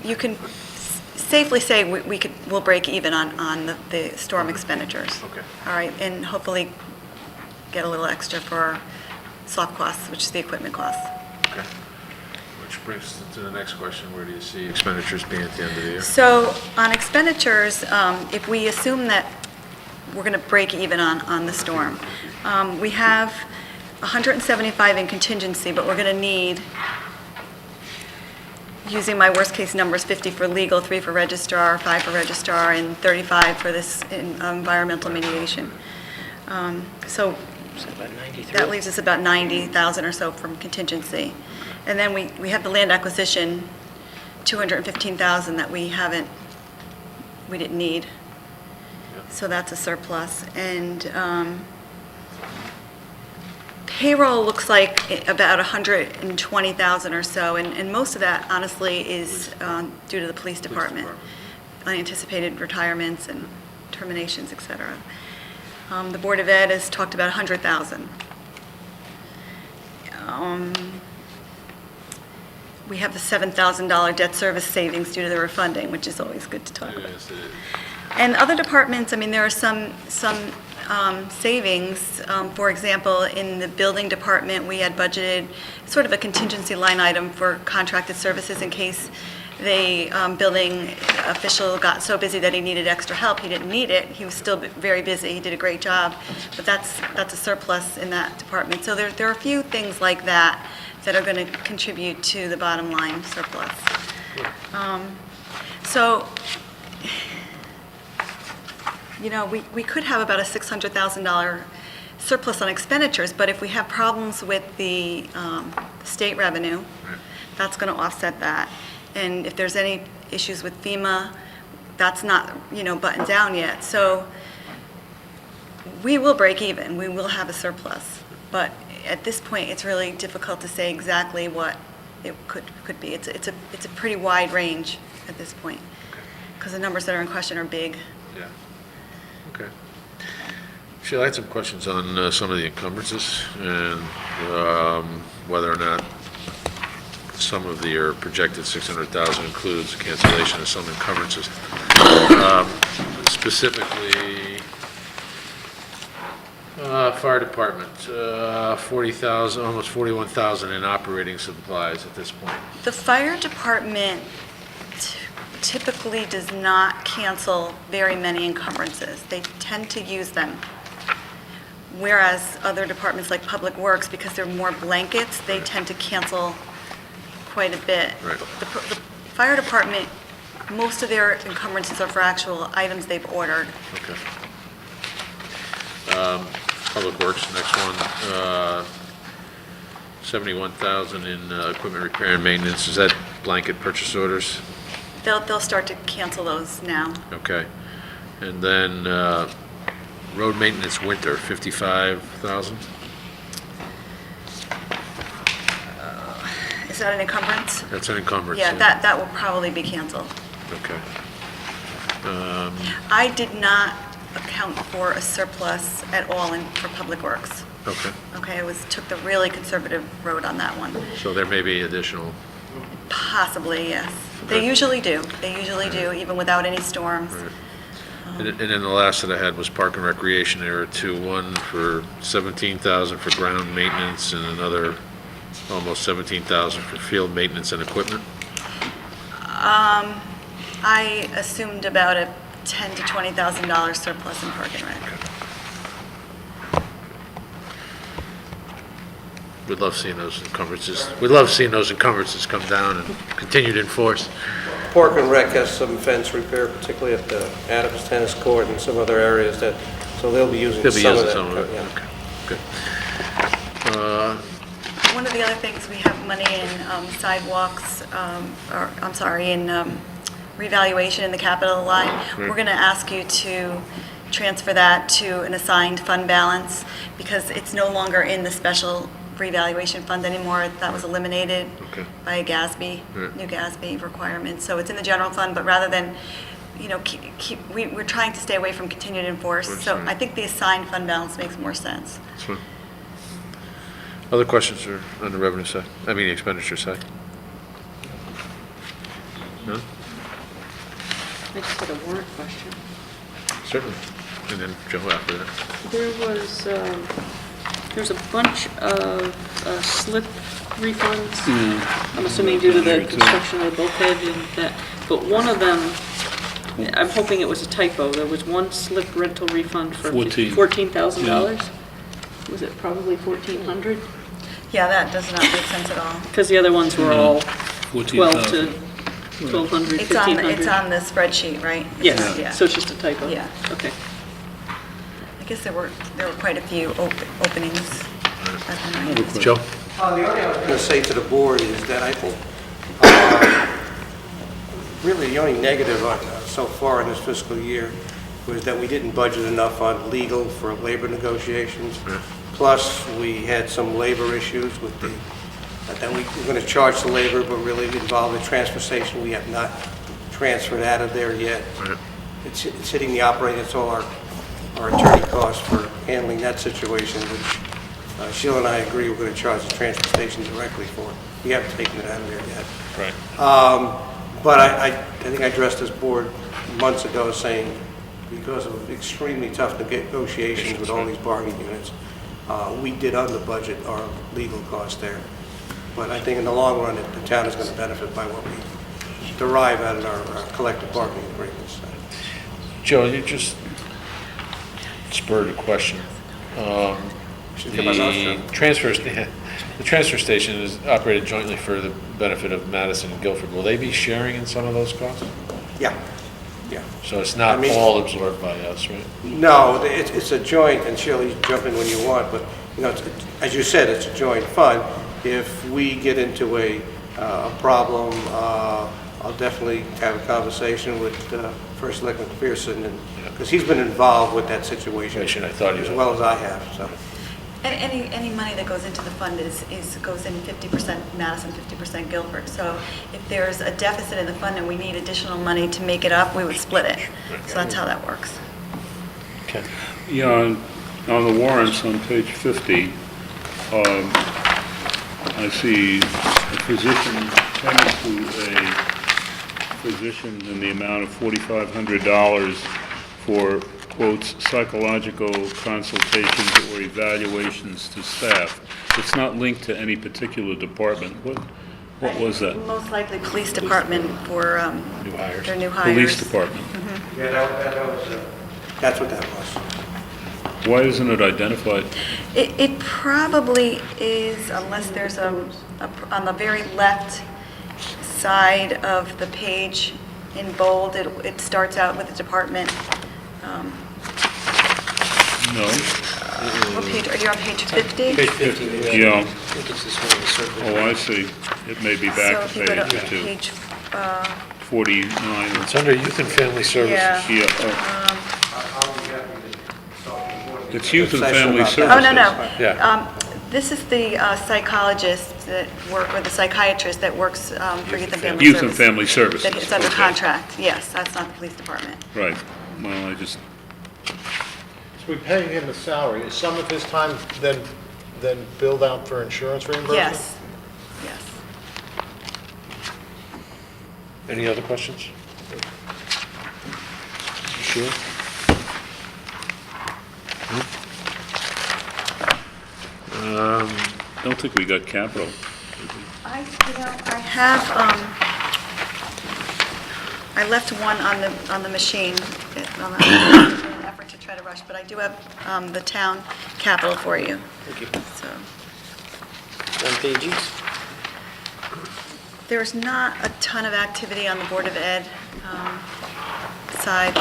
safely say we'll break even on the storm expenditures. Okay. All right, and hopefully get a little extra for our soft costs, which is the equipment costs. Okay. Which brings us to the next question, where do you see expenditures being at the end of the year? So on expenditures, if we assume that we're going to break even on the storm, we have 175 in contingency, but we're going to need using my worst-case numbers, 50 for legal, 3 for registrar, 5 for registrar, and 35 for this environmental mediation. So Is that about 93? that leaves us about 90,000 or so from contingency. And then we have the land acquisition, 215,000 that we didn't need. So that's a surplus. And payroll looks like about 120,000 or so, and most of that, honestly, is due to the police department. Unanticipated retirements and terminations, et cetera. The Board of Ed has talked about 100,000. We have the $7,000 debt service savings due to the refunding, which is always good to talk about. Yes, it is. And other departments, I mean, there are some savings. For example, in the building department, we had budgeted sort of a contingency line item for contracted services in case the building official got so busy that he needed extra help. He didn't need it. He was still very busy. He did a great job. But that's a surplus in that department. So there are a few things like that that are going to contribute to the bottom line surplus. So, you know, we could have about a $600,000 surplus on expenditures, but if we have problems with the state revenue, that's going to offset that. And if there's any issues with FEMA, that's not, buttoned down yet. So we will break even. We will have a surplus. But at this point, it's really difficult to say exactly what it could be. It's a pretty wide range at this point, because the numbers that are in question are big. Yeah. Okay. Sheila, I had some questions on some of the encumbrances and whether or not some of your projected 600,000 includes cancellation of some encumbrances. Specifically, fire department, 40,000, almost 41,000 in operating supplies at this point. The fire department typically does not cancel very many encumbrances. They tend to use them. Whereas other departments like Public Works, because they're more blankets, they tend to cancel quite a bit. Right. The fire department, most of their encumbrances are for actual items they've ordered. Okay. Public Works, next one, 71,000 in equipment repair and maintenance. Is that blanket purchase orders? They'll start to cancel those now. Okay. And then road maintenance winter, 55,000? Is that an encumbrance? That's an encumbrance. Yeah, that will probably be canceled. Okay. I did not account for a surplus at all for Public Works. Okay. Okay, took the really conservative road on that one. So there may be additional, Possibly, yes. Okay. They usually do. They usually do, even without any storms. and then the last that I had was Park and Recreation. There were two, one for 17,000 for ground maintenance and another almost 17,000 for field maintenance and equipment. I assumed about a $10,000 to $20,000 surplus in Park and Rec. We'd love seeing those encumbrances. We'd love seeing those encumbrances come down and continued in force. Park and Rec has some fence repair, particularly at the Adams Tennis Court and some other areas so they'll be using They'll be some of using that. some of it. Yeah. Okay, good. One of the other things, we have money in sidewalks, in revaluation in the capital line. We're going to ask you to transfer that to an assigned fund balance because it's no longer in the special revaluation fund anymore. That was eliminated Okay. by a GASB, Right. new GASB requirement. So it's in the general fund, but rather than, we're trying to stay away from continued in force. So Understand. I think the assigned fund balance makes more sense. That's fine. Other questions are on the revenue side, the expenditure side? No? I just had a warrant question. Certainly. And then Joe after that. There's a bunch of slip refunds. I'm assuming due to the construction of the bulkhead and that, but one of them, I'm hoping it was a typo. There was one slip rental refund for $14,000. Was it probably 1,400? Yeah, that does not make sense at all. Because the other ones were all 12 to 1,200, It's on, 1,500? it's on the spreadsheet, right? Yeah. Yes, so it's just a typo? Yeah. Okay. I guess there were quite a few openings. Joe? The only thing I was going to say to the board is that I think, really the only negative so far in this fiscal year was that we didn't budget enough on legal for labor negotiations. Plus, we had some labor issues with that we were going to charge the labor, but really involved the transfer station. We have not transferred out of there yet. It's hitting the operating, it's all our attorney costs for handling that situation, which Sheila and I agree we're going to charge the transfer station directly for. We haven't taken it out of there yet. Right. But I think I addressed this board months ago saying, because of extremely tough negotiations with all these bargaining units, we did under budget our legal costs there. But I think in the long run, the town is going to benefit by what we derive out of our collective bargaining agreements. Joe, you just spurred a question. The transfer station is operated jointly for the benefit of Madison and Guilford. Will they be sharing in some of those costs? Yeah, yeah. So it's not I mean- all absorbed by us, right? No, it's a joint, and Sheila, you jump in when you want, but, as you said, it's a joint fund. If we get into a problem, I'll definitely have a conversation with First Selectman Pearson, because he's been involved with that situation I thought you as had. well as I have, so. And any money that goes into the fund goes in 50% Madison, 50% Guilford. So if there's a deficit in the fund and we need additional money to make it up, we would split it. So that's how that works. Okay. Yeah, on the warrants on page 50, I see a physician, payment to a physician in the amount of $4,500 for, quotes, psychological consultations or evaluations to staff. It's not linked to any particular department. What was that? Most likely police department for New hires. their new hires. Police department. Yeah, that's what that was. Why isn't it identified? It probably is, unless there's on the very left side of the page in bold, it starts out with the department. No? What page, are you on page 50? Page 50. Yeah. I think it's this one, the circle. Oh, I see. It may be So back a if you go to page or two. page, 49. It's under Youth and Family Services. yeah. Yeah, it's Youth and Family Oh, Services. Oh, no. Yeah. This is the psychologist that or the psychiatrist that works for Youth and Family Youth Services. and Family Services. That it's under Okay. contract, yes, that's not the police department. Right. Well, I just, So we pay him a salary. Is some of his time then billed out for insurance reimbursement? Yes, yes. Any other questions? You sure? don't think we got capital. I have, I left one on the machine in an effort to try to rush, but I do have the town capital for you. Thank you. So One page each. there's not a ton of activity on the Board of Ed side.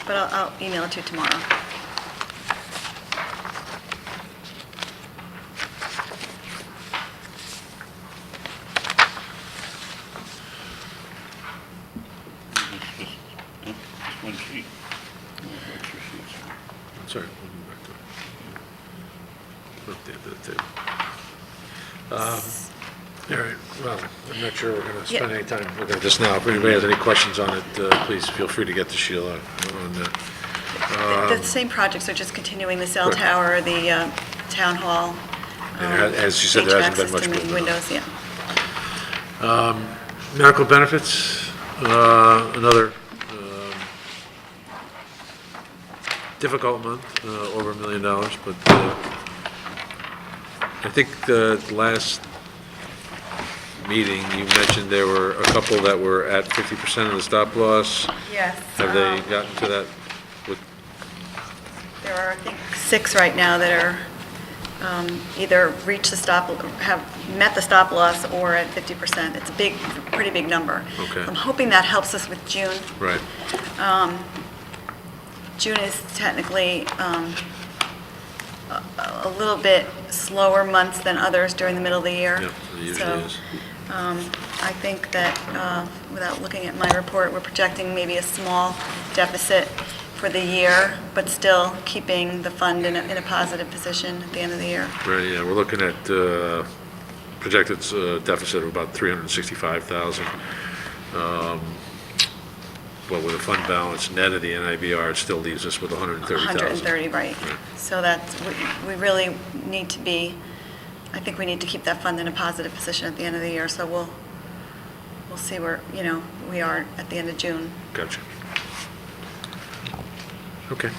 But I'll email it to you tomorrow. Just one sheet. Extra sheets. Sorry. we'll go back to it. Up there to the table. All right, well, I'm not sure we're going to spend Yeah. any time looking at this now. If anybody has any questions on it, please feel free to get to Sheila on that. The same projects are just continuing, the cell Right. tower, the town hall. And as you said, there hasn't HVAC been much system and movement on windows, yeah. Medical benefits, another difficult month, over $1 million, but I think the last meeting, you mentioned there were a couple that were at 50% of the stop loss. Yes. Have they gotten to that with, There are, I think, 6 right now that are either reach the stop, have met the stop loss or at 50%. It's a pretty big number. Okay. I'm hoping that helps us with June. Right. June is technically a little bit slower months than others during the middle of the year. Yep, it usually So, is. I think that, without looking at my report, we're projecting maybe a small deficit for the year, but still keeping the fund in a positive position at the end of the year. Right, yeah, we're looking at projected deficit of about $365,000. But with a fund balance net of the NIBR, it still leaves us with $130,000. 130, right. So that's, we really need to be, I think we need to keep that fund in a positive position at the end of the year, so we'll see where, we are at the end of June. Gotcha. Okay.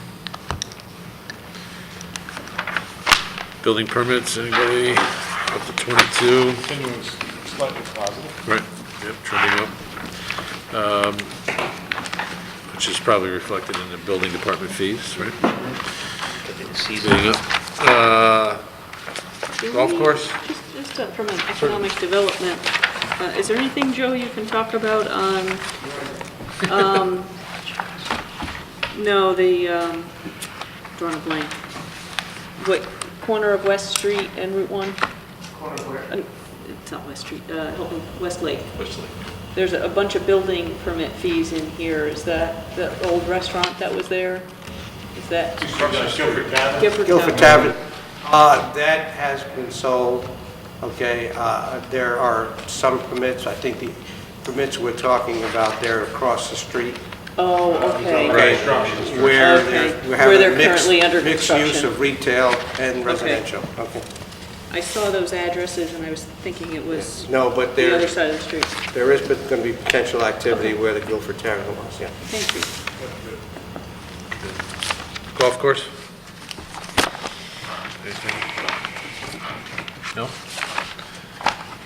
Building permits, anybody up to 22? Continuing slightly positive. Right, yep, trending up. Which is probably reflected in the building department fees, right? Being up. Golf course? Just from an economic development, is there anything, Joe, you can talk about on, no, drawing a blank. What, corner of West Street and Route 1? Corner of where? It's not West Street, Hilton, West Lake. Westlake. There's a bunch of building permit fees in here. Is that the old restaurant that was there? Is that Guilford Tavern? Guilford Tavern, that has been sold, okay? There are some permits, I think the permits we're talking about, they're across the street. Oh, okay. Okay, where Okay. we're Where having they're mixed, currently under mixed use construction. of retail and residential, okay? I saw those addresses and I was thinking it was No, but the other there, side of the street. there is going to be potential activity where the Guilford Tavern was, yeah. Thank you. Golf course? Anything? No?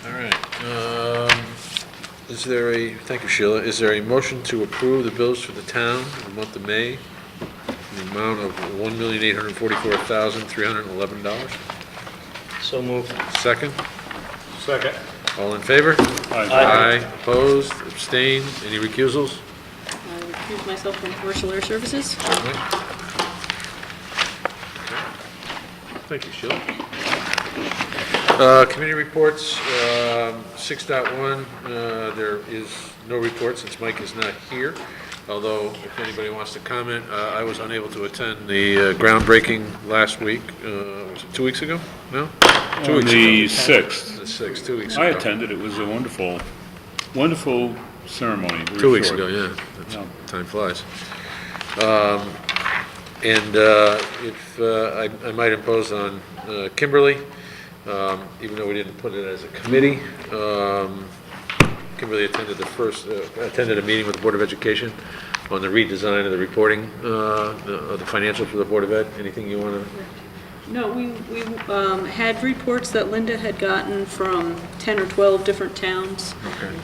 All right. Is there thank you, Sheila. Is there a motion to approve the bills for the town in the month of May in the amount of $1,844,311? So moved. Second? Second. All in favor? Aye. Opposed? Abstained? Any recusals? I recuse myself from commercial air services. Thank you, Sheila. Committee reports, 6.1, there is no report since Mike is not here, although if anybody wants to comment, I was unable to attend the groundbreaking last week, was it 2 weeks ago? No? 2 On weeks the ago. 6th, The 6th, 2 weeks ago. I attended. It was a wonderful, wonderful ceremony. Very 2 weeks short. ago, yeah. That's- Yeah. Time flies. And if I might impose on Kimberly, even though we didn't put it as a committee, Kimberly attended attended a meeting with the Board of Education on the redesign of the reporting, of the financial for the Board of Ed. Anything you want to? No, we had reports that Linda had gotten from 10 or 12 different towns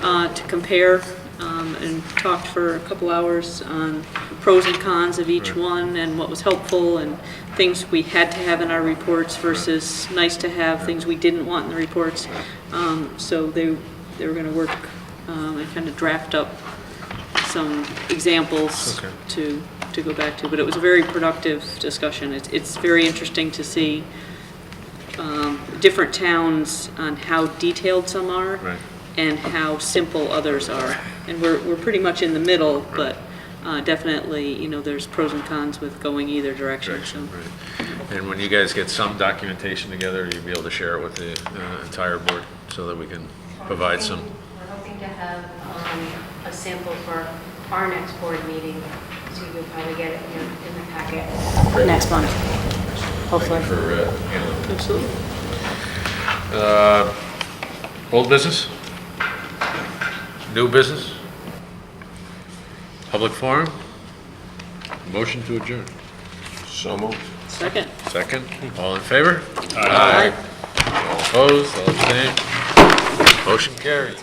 to compare, and talked for a couple hours on pros and cons of each one and what was helpful and things we had to have in our reports versus nice to have, things we didn't want in the reports. So they were going to work and kind of draft up some examples to go back to, but it was a very productive discussion. It's very interesting to see different towns on how detailed some are and how simple others are. And we're pretty much in the middle, but definitely, there's pros and cons with going either direction. So. Right. And when you guys get some documentation together, you'll be able to share it with the entire board so that we can provide some. We're hoping to have a sample for our next board meeting, so you'll probably get it in the packet next month, hopefully. Absolutely. Old business? New business? Public forum? Motion to adjourn. So moved. Second. Second. All in favor? Aye. All opposed? All abstained? Motion carried.